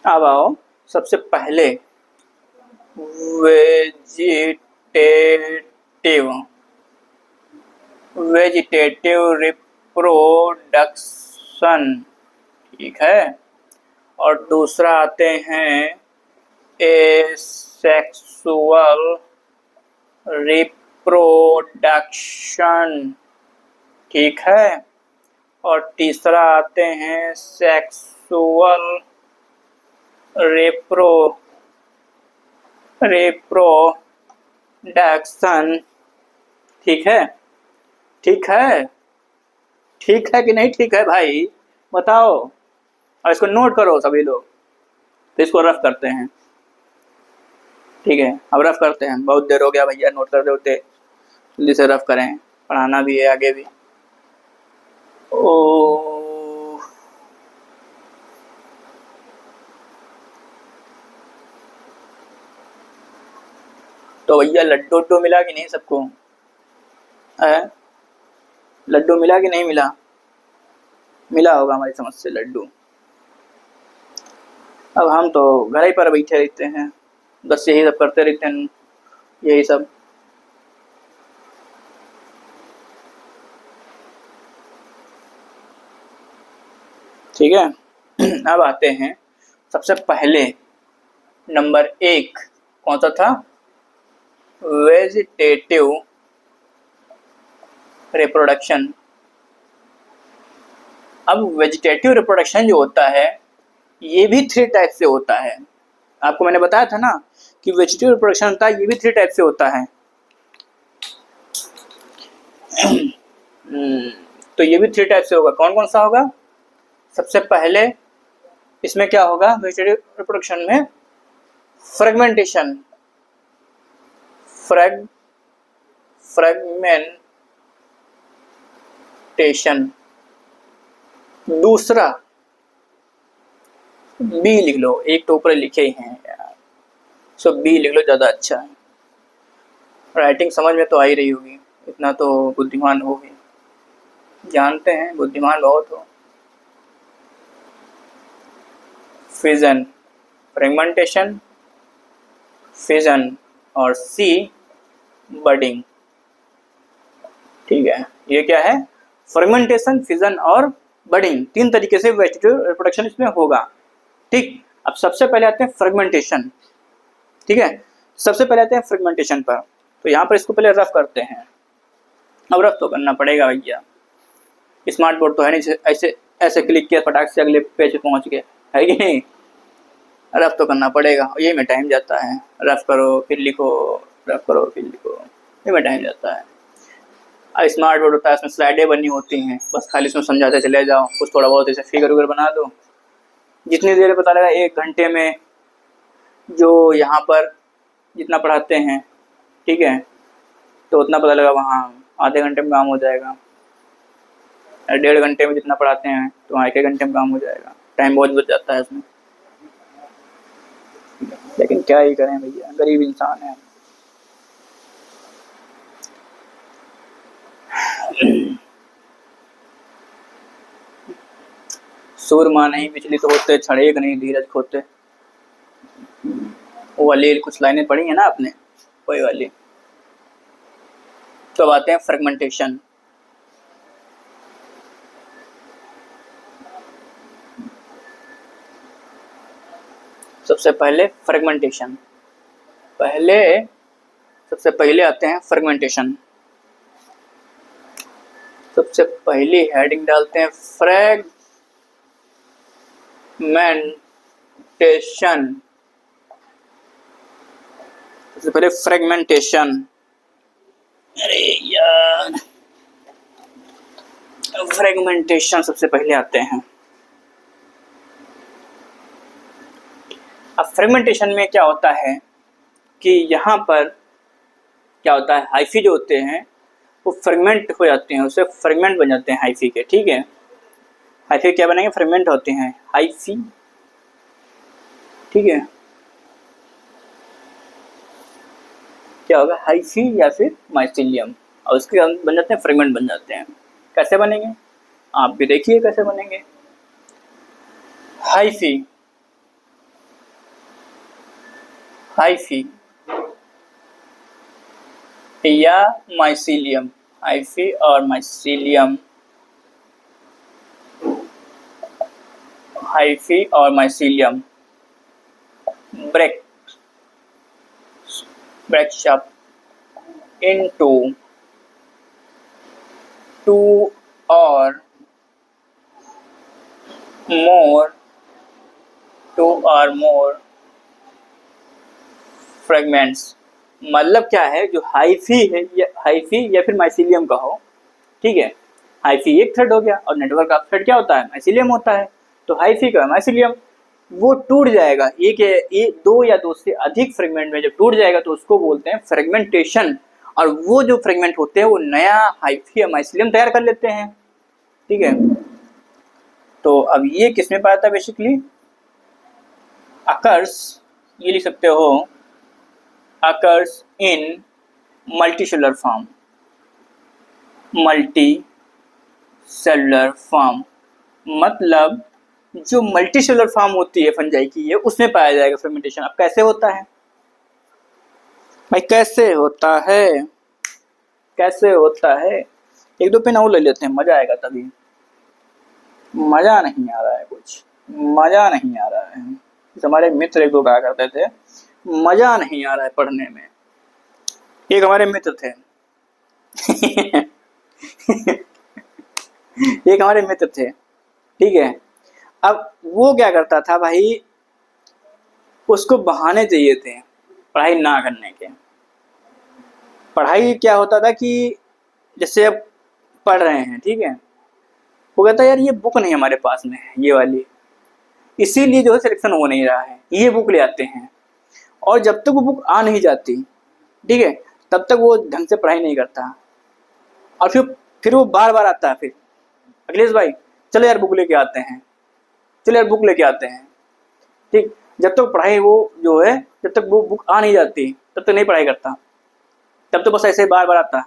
अब आओ, सबसे पहले वेजिटेटिव रिप्रोडक्शन, ठीक है। और दूसरा आते हैं एसेक्सुअल रिप्रोडक्शन, ठीक है। और तीसरा आते हैं सेक्सुअल रिप्रोडक्शन, ठीक है। ठीक है, ठीक है कि नहीं ठीक है भाई, बताओ। और इसको नोट करो सभी लोग, तो इसको रफ करते हैं, ठीक है। अब रफ करते हैं, बहुत देर हो गया भैया नोट करते होते, जल्दी से रफ करें, पढ़ाना भी है आगे भी। ओ तो भैया लड्डू उड्डू मिला कि नहीं सबको? लड्डू मिला कि नहीं मिला? मिला होगा हमारी समझ से लड्डू। अब हम तो घर ही पर बैठे रहते हैं, बस यही सब करते रहते हैं, यही सब। ठीक है। अब आते हैं सबसे पहले नंबर 1 कौन सा था? Vegetative reproduction. अब वेजिटेटिव रिप्रोडक्शन जो होता है ये भी 3 टाइप से होता है। आपको मैंने बताया था ना कि वेजिटेटिव रिप्रोडक्शन होता है, ये भी 3 टाइप से होता है। तो ये भी 3 टाइप से होगा। कौन कौन सा होगा? सबसे पहले इसमें क्या होगा? वेजिटेटिव रिप्रोडक्शन में फ्रेगमेंटेशन, फ्रेगमेंटेशन। दूसरा बी लिख लो, एक तो ऊपर लिखे ही हैं यार, सो बी लिख लो, ज़्यादा अच्छा है। राइटिंग समझ में तो आ ही रही होगी, इतना तो बुद्धिमान हो गए, जानते हैं बुद्धिमान बहुत हो। फिजन, फ्रेगमेंटेशन, फिजन और सी बडिंग। ठीक है, ये क्या है? फ्रेगमेंटेशन, फिजन और बडिंग, 3 तरीके से वेजिटेटिव रिप्रोडक्शन इसमें होगा। ठीक, अब सबसे पहले आते हैं फ्रेगमेंटेशन। ठीक है, सबसे पहले आते हैं फ्रेगमेंटेशन पर। तो यहाँ पर इसको पहले रफ करते हैं। अब रफ तो करना पड़ेगा भैया, स्मार्ट बोर्ड तो है नहीं ऐसे ऐसे क्लिक किया फटाक से अगले पेज पे पहुँच गए, है कि नहीं? रफ तो करना पड़ेगा, ये में टाइम जाता है। रफ करो फिर लिखो, रफ करो फिर लिखो, ये में टाइम जाता है। अब स्मार्ट बोर्ड होता है, इसमें स्लाइडें बनी होती हैं, बस खाली इसमें समझाते चले जाओ, कुछ थोड़ा बहुत ऐसे फिगर वगैरह बना दो। जितनी देर पता लगा 1 घंटे में जो यहाँ पर जितना पढ़ाते हैं, ठीक है, तो उतना पता लगा वहाँ आधे घंटे में काम हो जाएगा। 1.5 घंटे में जितना पढ़ाते हैं तो वहाँ 1 घंटे में काम हो जाएगा। टाइम बहुत बच जाता है इसमें, लेकिन क्या ही करें भैया, गरीब इंसान है। सूरमा नहीं विचलित होते, क्षणिक नहीं धीरज खोते। वो वाली कुछ लाइनें पढ़ी है ना आपने, वही वाली। तो अब आते हैं फ्रेगमेंटेशन। सबसे पहले फ्रेगमेंटेशन, सबसे पहले आते हैं फ्रेगमेंटेशन। सबसे पहली हेडिंग डालते हैं फ्रेगमेंटेशन। सबसे पहले फ्रेगमेंटेशन। अरे यार, फ्रेगमेंटेशन सबसे पहले आते हैं। अब फ्रेगमेंटेशन में क्या होता है कि यहाँ पर क्या होता है, हाइफी जो होते हैं वो फ्रेगमेंट हो जाते हैं, उससे फ्रेगमेंट बन जाते हैं हाइफी के। ठीक है, हाइफी क्या बनेंगे? फ्रेगमेंट होते हैं हाइफी। ठीक है, क्या होगा? हाइफी या फिर माइसीलियम, और उसके बन जाते हैं फ्रेगमेंट बन जाते हैं। कैसे बनेंगे आप भी देखिए कैसे बनेंगे। हाइफी, हाइफी या माइसीलियम, हाइफी और माइसीलियम, हाइफी और mycelium breaks up into 2 or more fragments. मतलब क्या है, जो हाइफी है हाइफी या फिर माइसीलियम का हो, ठीक है, हाइफी एक थ्रेड हो गया और नेटवर्क का थ्रेड क्या होता है? माइसीलियम होता है। तो हाइफी का माइसीलियम वो टूट जाएगा, एक 2 या 2 से अधिक फ्रेगमेंट में जब टूट जाएगा तो उसको बोलते हैं फ्रेगमेंटेशन। और वो जो फ्रेगमेंट होते हैं वो नया हाइफी या माइसीलियम तैयार कर लेते हैं। ठीक है, तो अब ये किस में पाया था? बेसिकली अकर्स, ये लिख सकते हो occurs in multicellular form, multi cellular form मतलब जो मल्टी सेलुलर फॉर्म होती है फंजाई की, ये उसमें पाया जाएगा फर्मेंटेशन। अब कैसे होता है भाई, कैसे होता है, कैसे होता है, एक दो पेन और ले लेते हैं, मजा आएगा तभी। मजा नहीं आ रहा है, कुछ मजा नहीं आ रहा है। हमारे मित्र एक दो कहा करते थे मजा नहीं आ रहा है पढ़ने में। एक हमारे मित्र थे एक हमारे मित्र थे, ठीक है। अब वो क्या करता था भाई, उसको बहाने चाहिए थे पढ़ाई ना करने के। पढ़ाई क्या होता था कि जैसे अब पढ़ रहे हैं, ठीक है, वो कहता है यार ये बुक नहीं हमारे पास में है, ये वाली, इसीलिए जो है सिलेक्शन हो नहीं रहा है, ये बुक ले आते हैं। और जब तक वो बुक आ नहीं जाती, ठीक है, तब तक वो ढंग से पढ़ाई नहीं करता। और फिर वो बार बार आता है, फिर अखिलेश भाई चलो यार बुक लेके आते हैं, चलो यार बुक लेके आते हैं, ठीक। जब तक पढ़ाई वो जो है, जब तक वो बुक आ नहीं जाती तब तक नहीं पढ़ाई करता, तब तो बस ऐसे ही बार बार आता,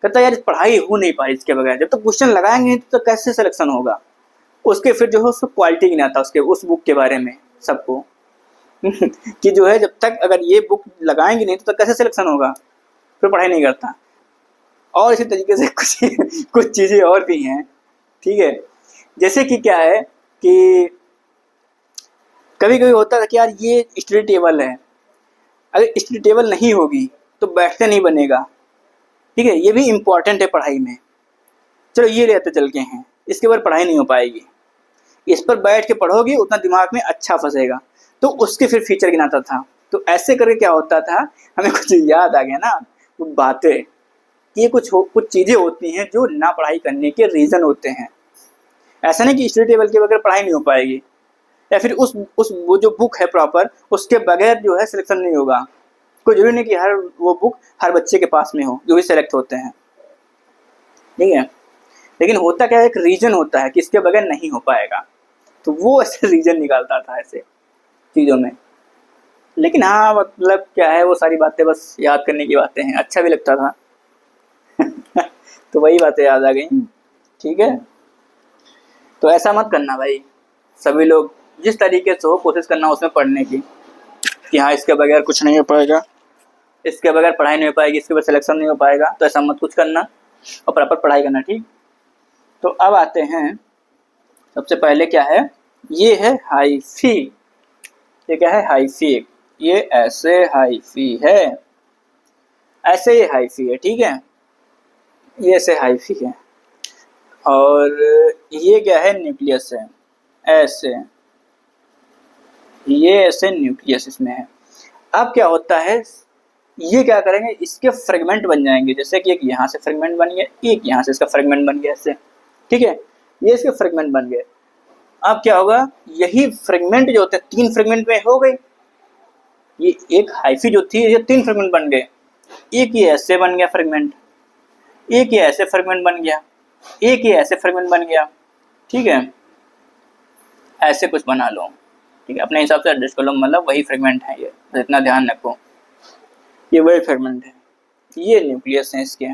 कहता यार पढ़ाई हो नहीं पा रही इसके बगैर। जब तक क्वेश्चन लगाएंगे तो कैसे सिलेक्शन होगा। उसके फिर जो है उसको क्वालिटी गिनाता आता उसके उस बुक के बारे में सबको कि जो है जब तक अगर ये बुक लगाएंगे नहीं तो कैसे सिलेक्शन होगा, फिर पढ़ाई नहीं करता। और इसी तरीके से कुछ चीज़ें और भी हैं, ठीक है। जैसे कि क्या है कि कभी कभी होता था कि यार ये स्टडी टेबल है, अगर स्टडी टेबल नहीं होगी तो बैठते नहीं बनेगा, ठीक है, ये भी इम्पोर्टेंट है पढ़ाई में। चलो ये लेते चल के हैं, इसके बाद पढ़ाई नहीं हो पाएगी, इस पर बैठ के पढ़ोगी उतना दिमाग में अच्छा फंसेगा, तो उसके फिर फीचर गिनाता था। तो ऐसे करके क्या होता था, हमें कुछ याद आ गया ना वो बातें, ये कुछ चीज़ें होती हैं जो ना पढ़ाई करने के रीज़न होते हैं। ऐसा नहीं कि स्टडी टेबल के बगैर पढ़ाई नहीं हो पाएगी, या फिर उस वो जो बुक है प्रॉपर उसके बगैर जो है सिलेक्शन नहीं होगा। कोई जरूरी नहीं कि हर वो बुक हर बच्चे के पास में हो जो भी सेलेक्ट होते हैं, ठीक है। लेकिन होता क्या है, एक रीजन होता है कि इसके बगैर नहीं हो पाएगा, तो वो ऐसे रीजन निकालता था ऐसे चीज़ों में। लेकिन हाँ मतलब क्या है, वो सारी बातें बस याद करने की बातें हैं, अच्छा भी लगता था तो वही बातें याद आ गई, ठीक है। तो ऐसा मत करना भाई, सभी लोग जिस तरीके से हो कोशिश करना उसमें पढ़ने की, कि हाँ इसके बगैर कुछ नहीं हो पाएगा, इसके बगैर पढ़ाई नहीं हो पाएगी, इसके बगैर सिलेक्शन नहीं हो पाएगा, तो ऐसा मत कुछ करना और प्रॉपर पढ़ाई करना, ठीक। तो अब आते हैं, सबसे पहले क्या है, ये है हाइफी। ये क्या है, हाइफी। ये ऐसे हाइफी है, ऐसे ये हाइफी है, ठीक है, ये ऐसे हाइफी है। और ये क्या है, न्यूक्लियस है, ऐसे, ये ऐसे न्यूक्लियस इसमें है। अब क्या होता है, ये क्या करेंगे, इसके फ्रेगमेंट बन जाएंगे, जैसे कि एक यहाँ से फ्रेगमेंट बन गया, एक यहाँ से इसका फ्रेगमेंट बन गया ऐसे, ठीक है, ये इसके फ्रेगमेंट बन गए। अब क्या होगा, यही फ्रेगमेंट जो होते हैं 3 फ्रेगमेंट में हो गई, ये एक हाइफी जो थी ये 3 फ्रेगमेंट बन गए, एक ये ऐसे बन गया फ्रेगमेंट, एक ये ऐसे फ्रेगमेंट बन गया, एक ये ऐसे फ्रेगमेंट बन गया, ठीक है, ऐसे कुछ बना लो, ठीक है, अपने हिसाब से एडजस्ट कर लो, मतलब वही फ्रेगमेंट है ये, इतना ध्यान रखो, ये वही फ्रेगमेंट है। ये न्यूक्लियस है इसके,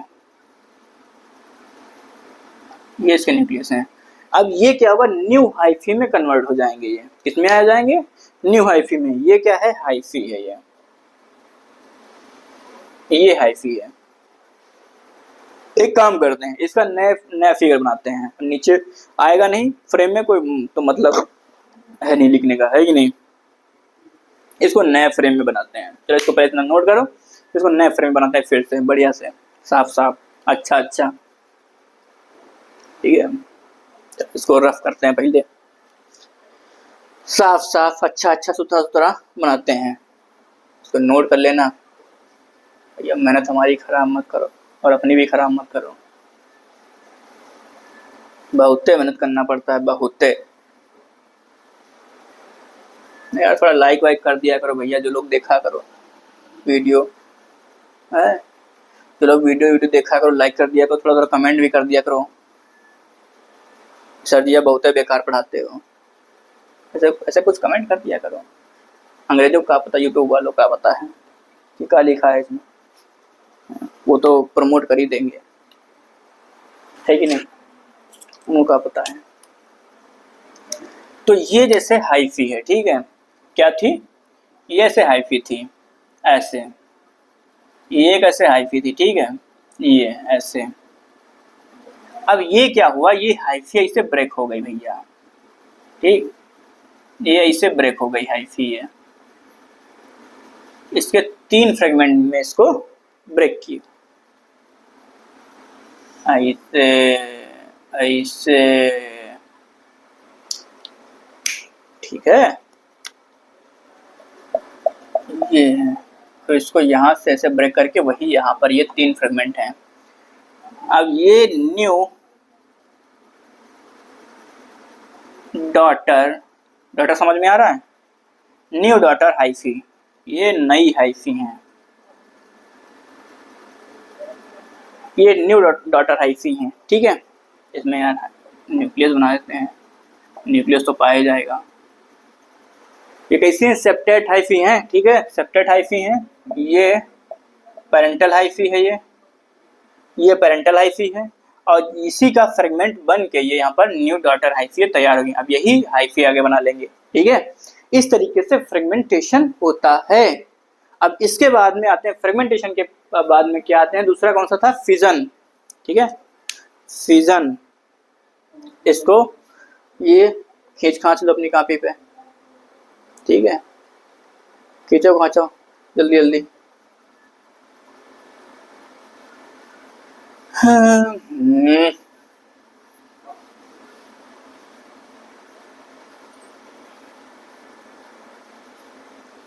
ये इसके न्यूक्लियस हैं। अब ये क्या होगा, न्यू हाइफी में कन्वर्ट हो जाएंगे, ये किसमें आ जाएंगे, न्यू हाइफी में। ये क्या है, हाइफी है, ये हाइफी है। एक काम करते हैं, इसका नया फिगर बनाते हैं, नीचे आएगा नहीं फ्रेम में कोई तो मतलब है नहीं लिखने का, है कि नहीं। इसको नए फ्रेम में बनाते हैं, चलो इसको पहले इतना नोट करो, इसको नए फ्रेम बनाते हैं फिर से बढ़िया से, साफ साफ, अच्छा अच्छा, ठीक है। तो इसको रफ करते हैं, पहले साफ साफ अच्छा अच्छा सुथरा सुथरा बनाते हैं, इसको नोट कर लेना भैया, मेहनत हमारी खराब मत करो और अपनी भी खराब मत करो, बहुते मेहनत करना पड़ता है, बहुते। यार थोड़ा लाइक वाइक कर दिया करो भैया, जो लोग देखा करो वीडियो है, जो लोग वीडियो देखा करो, लाइक कर दिया करो, थोड़ा थोड़ा कमेंट भी कर दिया करो। सर जी बहुत बेकार पढ़ाते हो, ऐसे ऐसे कुछ कमेंट कर दिया करो, अंग्रेजों का पता, यूट्यूब वालों का पता है, कि क्या लिखा है इसमें, वो तो प्रमोट कर ही देंगे, है कि नहीं, उनको क्या पता है। तो ये जैसे हाइफी है, ठीक है, क्या थी, ये ऐसे हाइफी थी, ऐसे, ये कैसे हाइफी थी, ठीक है, ये ऐसे। अब ये क्या हुआ, ये हाइफी ऐसे ब्रेक हो गई भैया, ठीक, ये ऐसे ब्रेक हो गई हाइफी है, इसके 3 फ्रेगमेंट में इसको ब्रेक किया, ऐसे ऐसे, ठीक है, ये है, तो इसको यहाँ से ऐसे ब्रेक करके वही यहाँ पर ये 3 फ्रेगमेंट हैं। अब ये न्यू डॉटर समझ में आ रहा है, न्यू डॉटर हाइफी, ये नई हाइफी है, ये न्यू डॉटर हाइफी है, ठीक है। इसमें यार न्यूक्लियस बना देते हैं, न्यूक्लियस तो पाया जाएगा। ये कैसी है, सेप्टेट हाइफी है, ठीक है, सेप्टेट हाइफी है, ये पेरेंटल हाइफी है, ये पेरेंटल हाइफी है, और इसी का फ्रेगमेंट बन के ये यहाँ पर न्यू डॉटर हाइफी तैयार होगी। अब यही हाइफी आगे बना लेंगे, ठीक है। इस तरीके से फ्रेगमेंटेशन होता है। अब इसके बाद में आते हैं, फ्रेगमेंटेशन के बाद में क्या आते हैं, दूसरा कौन सा था, फिजन, ठीक है, फिजन। इसको ये खींच खांच लो अपनी कॉपी पे, ठीक है, खींचो खांचो जल्दी जल्दी।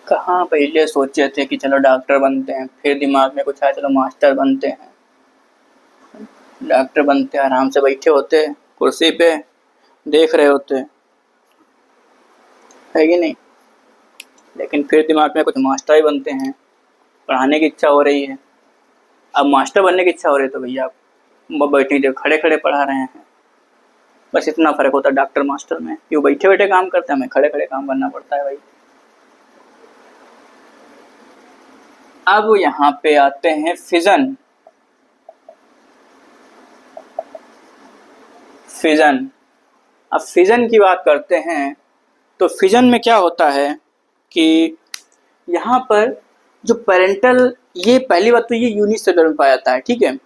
कहाँ पहले सोचे थे कि चलो डॉक्टर बनते हैं, फिर दिमाग में कुछ आया चलो मास्टर बनते हैं। डॉक्टर बनते आराम से बैठे होते कुर्सी पे, देख रहे होते, है कि नहीं, लेकिन फिर दिमाग में कुछ मास्टर ही बनते हैं, पढ़ाने की इच्छा हो रही है। अब मास्टर बनने की इच्छा हो रही है तो भैया आप बैठे जो खड़े खड़े पढ़ा रहे हैं, बस इतना फ़र्क होता है डॉक्टर मास्टर में कि वो बैठे बैठे काम करते हैं, हमें खड़े खड़े काम करना पड़ता है भाई। अब यहाँ पे आते हैं फिजन। फिजन, अब फिजन की बात करते हैं तो फिजन में क्या होता है कि यहाँ पर जो पेरेंटल, ये पहली बात तो ये यूनिसेलुलर में पाया जाता है, ठीक है।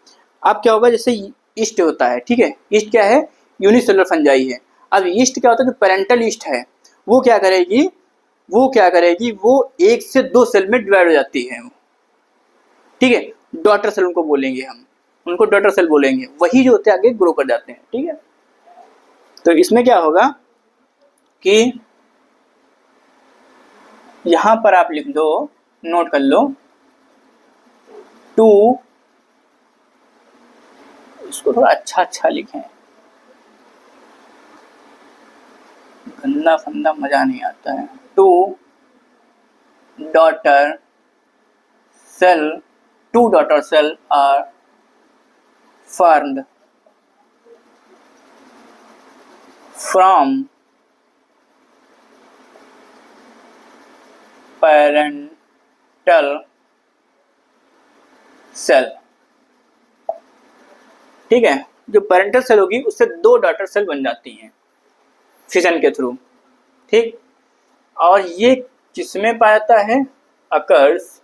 अब क्या होगा, जैसे ईस्ट होता है, ठीक है, ईस्ट क्या है, यूनिसेलुलर फंजाई है। अब ईस्ट क्या होता है, जो पेरेंटल ईस्ट है वो क्या करेगी, वो 1 से 2 सेल में डिवाइड हो जाती है, ठीक है। डॉटर सेल उनको बोलेंगे, हम उनको डॉटर सेल बोलेंगे, वही जो होते हैं आगे ग्रो कर जाते हैं, ठीक है। तो इसमें क्या होगा कि यहां पर आप लिख दो, नोट कर लो, 2, इसको थोड़ा अच्छा लिखें, गंदा फंदा मजा नहीं आता है। 2 daughter cell, 2 daughter cell are formed from parental cell, ठीक है। जो पेरेंटल सेल होगी उससे 2 डॉटर सेल बन जाती हैं फिजन के थ्रू, ठीक। और ये किसमें पाया जाता है, occurs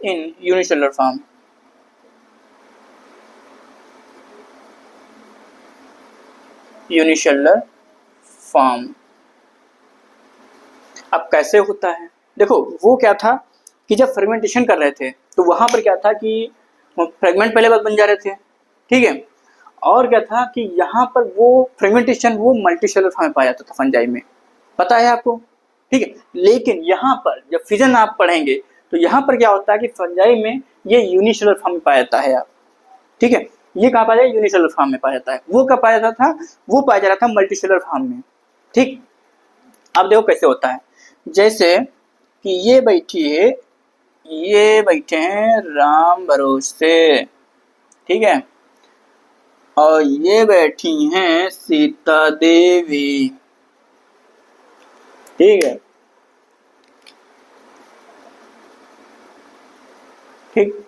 in unicellular form, unicellular form. अब कैसे होता है, देखो वो क्या था कि जब फ्रेगमेंटेशन कर रहे थे तो वहां पर क्या था कि फ्रेगमेंट पहले बात बन जा रहे थे, ठीक है। और क्या था कि यहाँ पर वो फ्रेगमेंटेशन वो मल्टीसेलुलर फॉर्म में पाया जाता था फंजाई में, पता है आपको, ठीक है। लेकिन यहाँ पर जब फिजन आप पढ़ेंगे तो यहाँ पर क्या होता है कि फंजाई में ये यूनिसेलुलर फॉर्म में पाया जाता है, आप, ठीक है। ये कहाँ पाया जाए, यूनिसेलुलर फॉर्म में पाया जाता है। वो कहाँ पाया जाता था, वो पाया जा रहा था मल्टीसेलुलर फॉर्म में, ठीक। अब देखो कैसे होता है, जैसे कि ये बैठे हैं राम भरोसे, ठीक है, और ये बैठी हैं सीता देवी, ठीक है, ठीक।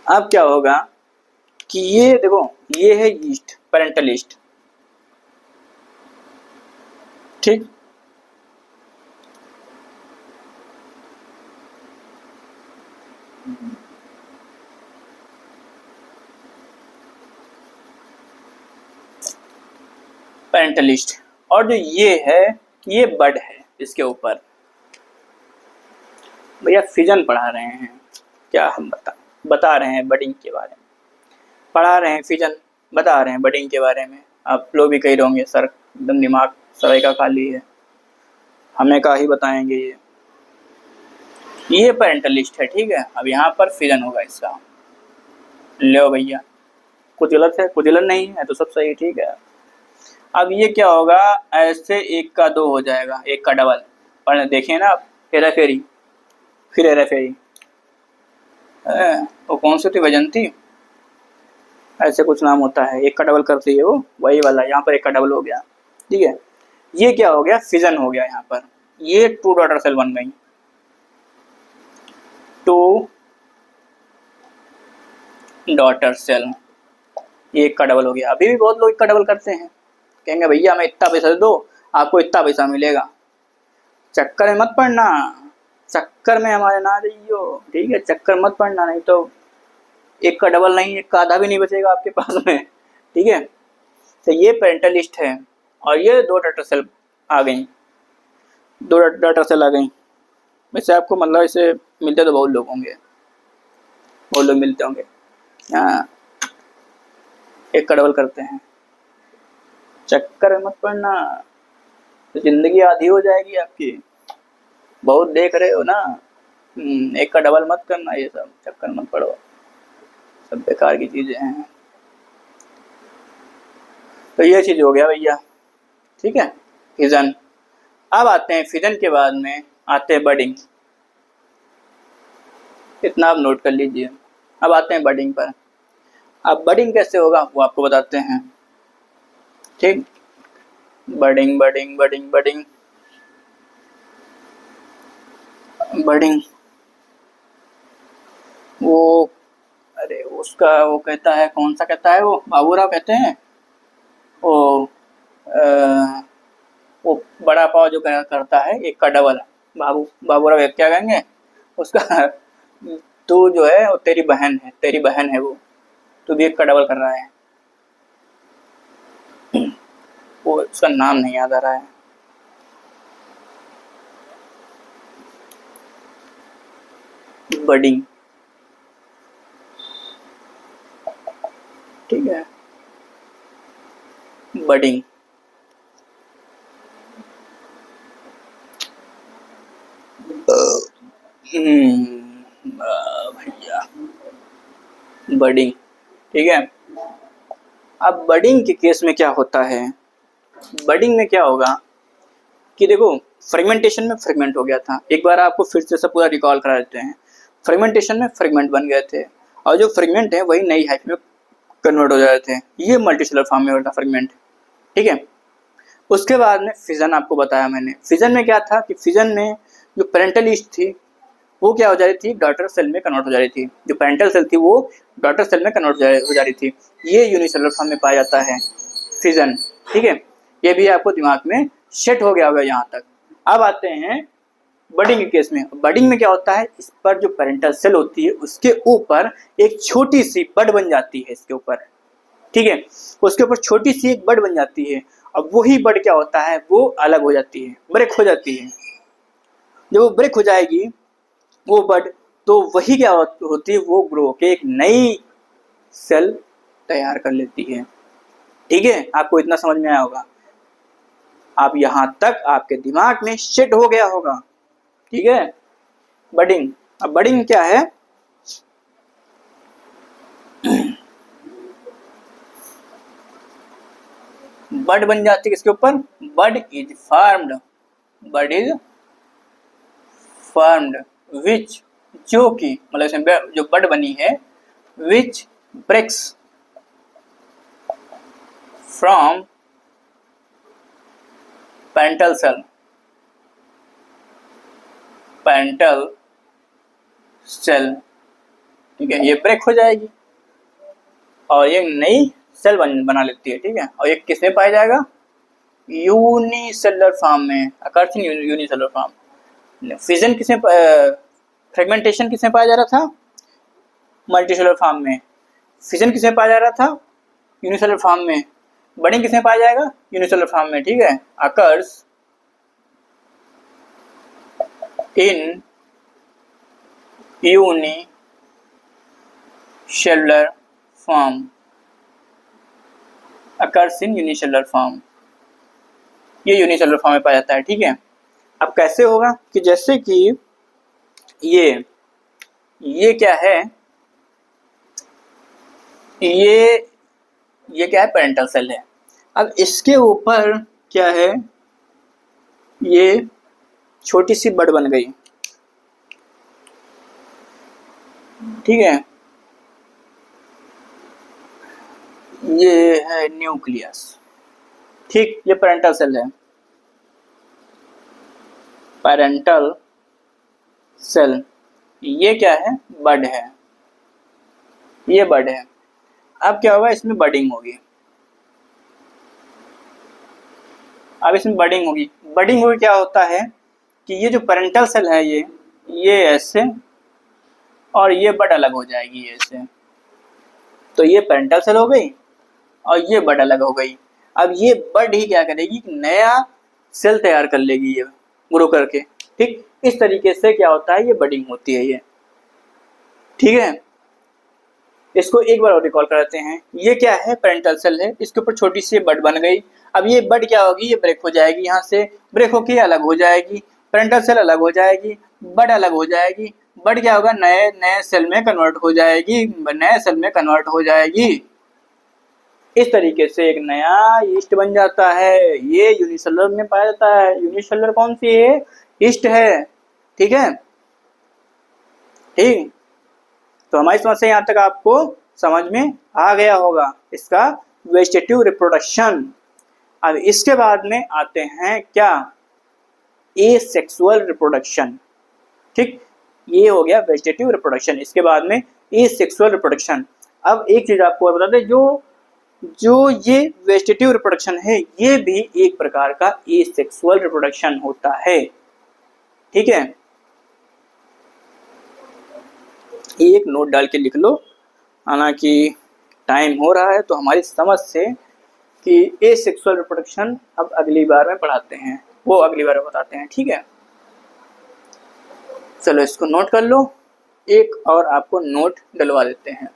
अब क्या होगा कि ये देखो, ये है यीस्ट, पेरेंटल यीस्ट, ठीक। पेरेंटल यीस्ट, और जो ये है, ये बड है इसके ऊपर। भैया फिजन पढ़ा रहे हैं, क्या हम बता रहे हैं बडिंग के बारे में, पढ़ा रहे हैं फिजन, बता रहे हैं बडिंग के बारे में। आप लोग भी कह रहे होंगे सर एकदम दिमाग सराय का खाली है, हमें का ही बताएंगे ये पेरेंटल लिस्ट है, ठीक है। अब यहाँ पर फिजन होगा इसका, लो भैया, कुछ गलत है, कुछ गलत नहीं है, तो सब सही, ठीक है। अब ये क्या होगा, ऐसे एक का दो हो जाएगा, एक का डबल, पर देखिए ना आप, हेरा फेरी, फिर हेरा फेरी, वो कौन सी थी, वैजंती, ऐसे कुछ नाम होता है, एक का डबल करती है वो, वही वाला, यहाँ पर एक का डबल हो गया, ठीक है। ये क्या हो गया, फिजन हो गया यहाँ पर, ये 2 डॉटर सेल बन गई, 2 डॉटर सेल, ये एक का डबल हो गया। अभी भी बहुत लोग एक का डबल करते हैं, कहेंगे भैया हमें इतना पैसा दे दो, आपको इतना पैसा मिलेगा, चक्कर में मत पड़ना, चक्कर में हमारे ना जाइयो, ठीक है, चक्कर मत पड़ना, नहीं तो एक का डबल नहीं, एक का आधा भी नहीं बचेगा आपके पास में, ठीक है। तो ये पेरेंटल लिस्ट है, और ये 2 डॉटर सेल आ गई, 2 डॉटर सेल आ गई। वैसे आपको मतलब इसे मिलते तो बहुत लोग होंगे, बहुत लोग मिलते होंगे, हाँ, एक का डबल करते हैं, चक्कर में मत पड़ना, तो जिंदगी आधी हो जाएगी आपकी, बहुत देख रहे हो ना, एक का डबल मत करना, ये सब चक्कर मत पड़ो, सब बेकार की चीजें हैं। तो ये चीज हो गया भैया, ठीक है, फिजन। अब आते हैं फिजन के बाद में आते हैं बडिंग, इतना आप नोट कर लीजिए। अब आते हैं बडिंग पर। अब बडिंग कैसे होगा वो आपको बताते हैं, ठीक। Budding budding budding budding budding, वो अरे उसका वो कहता है, कौन सा कहता है वो, बाबूराव कहते हैं, वो वो बड़ा पाव जो करता है एक का डबल, बाबूराव क्या कहेंगे उसका, तू जो है वो तेरी बहन है वो, तू भी एक का डबल कर रहा है, वो उसका नाम नहीं याद आ रहा है, बडिंग, ठीक है, बडिंग। भैया बडिंग, ठीक है। अब बडिंग के केस में क्या होता है, बडिंग में क्या होगा कि देखो, फ्रेगमेंटेशन में फ्रेगमेंट हो गया था, एक बार आपको फिर से सब पूरा रिकॉल करा देते हैं। फ्रेगमेंटेशन में फ्रेगमेंट बन गए थे, और जो फ्रेगमेंट है वही नई हाइट में कन्वर्ट हो जाते थे, ये मल्टीसेलुलर फॉर्म में होता फ्रेगमेंट, ठीक है। उसके बाद में फिजन आपको बताया मैंने, फिजन में क्या था कि फिजन में जो पेरेंटल ईस्ट थी वो क्या हो जा रही थी, डॉटर सेल में कन्वर्ट हो जा रही थी, जो पेरेंटल सेल थी वो डॉटर सेल में कन्वर्ट हो जा रही थी, ये यूनिसेलुलर फॉर्म में पाया जाता है फिजन, ठीक है। ये भी आपको दिमाग में सेट हो गया होगा यहाँ तक। अब आते हैं बडिंग के केस में। बडिंग में क्या होता है, इस पर जो पेरेंटल सेल होती है उसके ऊपर एक छोटी सी बड बन जाती है इसके ऊपर, ठीक है, उसके ऊपर छोटी सी एक बड बन जाती है, अब वही बड क्या होता है, वो अलग हो जाती है, ब्रेक हो जाती है। जब वो ब्रेक हो जाएगी वो बड, तो वही क्या होती है, वो ग्रो के एक नई सेल तैयार कर लेती है, ठीक है। आपको इतना समझ में आया होगा, आप यहां तक आपके दिमाग में सेट हो गया होगा, ठीक है। बडिंग, अब बडिंग क्या है, बड बन जाती है इसके ऊपर, bud is formed, bud is formed which, जो कि मतलब इसमें जो बड बनी है, which breaks from parental cell, parental cell, ठीक है, ये ब्रेक हो जाएगी और ये नई सेल बना लेती है, ठीक है। और ये किस में पाया जाएगा? यूनिसेलुलर फॉर्म में, occurs in unicellular form. Fission किसमें, फ्रेगमेंटेशन किसमें पाया जा रहा था? मल्टीसेलुलर फॉर्म में। फिजन किसमें पाया जा रहा था? यूनिसेलुलर फॉर्म में। बडिंग किसमें पाया जाएगा? यूनिसेलुलर फॉर्म में, ठीक है। Occurs in unicellular form, occurs in unicellular form, ये यूनिसेलुलर फॉर्म में पाया जाता है, ठीक है। अब कैसे होगा कि जैसे कि ये क्या है, ये क्या है? पेरेंटल सेल है। अब इसके ऊपर क्या है? ये छोटी सी बड बन गई, ठीक है। ये है न्यूक्लियस, ठीक, ये पेरेंटल सेल है, पेरेंटल सेल। ये क्या है? बड है, ये बड है। अब क्या होगा? इसमें बडिंग होगी। अब इसमें बडिंग होगी। बडिंग होगी क्या होता है कि ये जो पेरेंटल सेल है ये ऐसे, और ये बड अलग हो जाएगी ऐसे। तो ये पेरेंटल सेल हो गई और ये बड अलग हो गई। अब ये बड ही क्या करेगी? नया सेल तैयार कर लेगी ये ग्रो करके, ठीक। इस तरीके से क्या होता है? ये बडिंग होती है ये, ठीक है। इसको एक बार और रिकॉल कराते हैं। ये क्या है? पेरेंटल सेल है, इसके ऊपर छोटी सी बड बन गई। अब ये बड क्या होगी? ये ब्रेक हो जाएगी, यहाँ से ब्रेक होके अलग हो जाएगी, पेरेंटल सेल अलग हो जाएगी, बड अलग हो जाएगी। बड क्या होगा? नए सेल में कन्वर्ट हो जाएगी, नए सेल में कन्वर्ट हो जाएगी। इस तरीके से एक नया ईस्ट बन जाता है। ये यूनिसेलुलर में पाया जाता है। यूनिसेलुलर कौन सी है? ईस्ट है, ठीक है, ठीक। तो हमारी समस्या यहाँ तक आपको समझ में आ गया होगा, इसका वेजिटेटिव रिप्रोडक्शन। अब इसके बाद में आते हैं क्या? एसेक्सुअल रिप्रोडक्शन, ठीक। ये हो गया वेजिटेटिव रिप्रोडक्शन। इसके बाद में एसेक्सुअल रिप्रोडक्शन। अब एक चीज आपको और बता दें, जो ये वेजिटेटिव रिप्रोडक्शन है, ये भी एक प्रकार का एसेक्सुअल रिप्रोडक्शन होता है, ठीक है। एक नोट डाल के लिख लो, हालांकि टाइम हो रहा है तो हमारी समझ से कि एसेक्सुअल रिप्रोडक्शन अब अगली बार में पढ़ाते हैं, वो अगली बार में बताते हैं, ठीक है। चलो इसको नोट कर लो, एक और आपको नोट डलवा देते हैं।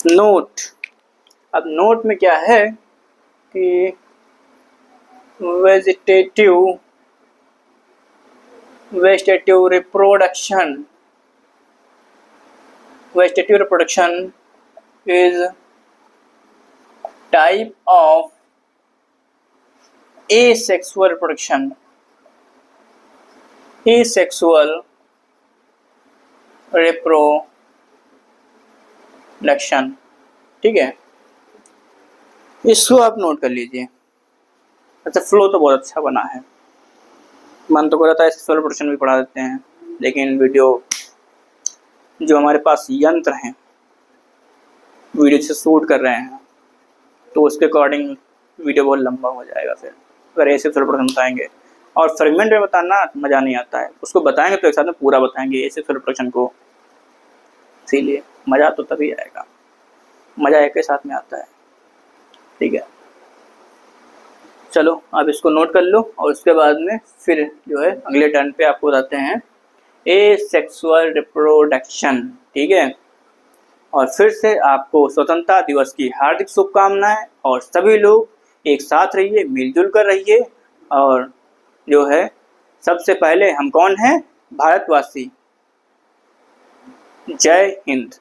नोट। अब नोट में क्या है कि vegetative reproduction is type of asexual reproduction, asexual reproduction, ठीक है। इसको आप नोट कर लीजिए। अच्छा, फ्लो तो बहुत अच्छा बना है, मन तो करता है सेक्सुअल रिप्रोडक्शन भी पढ़ा देते हैं, लेकिन वीडियो जो हमारे पास यंत्र हैं वीडियो से शूट कर रहे हैं तो उसके अकॉर्डिंग वीडियो बहुत लंबा हो जाएगा। फिर अगर ऐसे सेक्सुअल रिप्रोडक्शन बताएंगे और फ्रेगमेंट में बताना मज़ा नहीं आता है, उसको बताएंगे तो एक साथ में पूरा बताएंगे ऐसे सेक्सुअल रिप्रोडक्शन को, इसीलिए मज़ा तो तभी आएगा, मज़ा एक के साथ में आता है, ठीक है। चलो आप इसको नोट कर लो और उसके बाद में फिर जो है अगले टर्न पे आपको बताते हैं एसेक्सुअल रिप्रोडक्शन, ठीक है। और फिर से आपको स्वतंत्रता दिवस की हार्दिक शुभकामनाएं। और सभी लोग एक साथ रहिए, मिलजुल कर रहिए। और जो है सबसे पहले हम कौन हैं? भारतवासी। जय हिंद।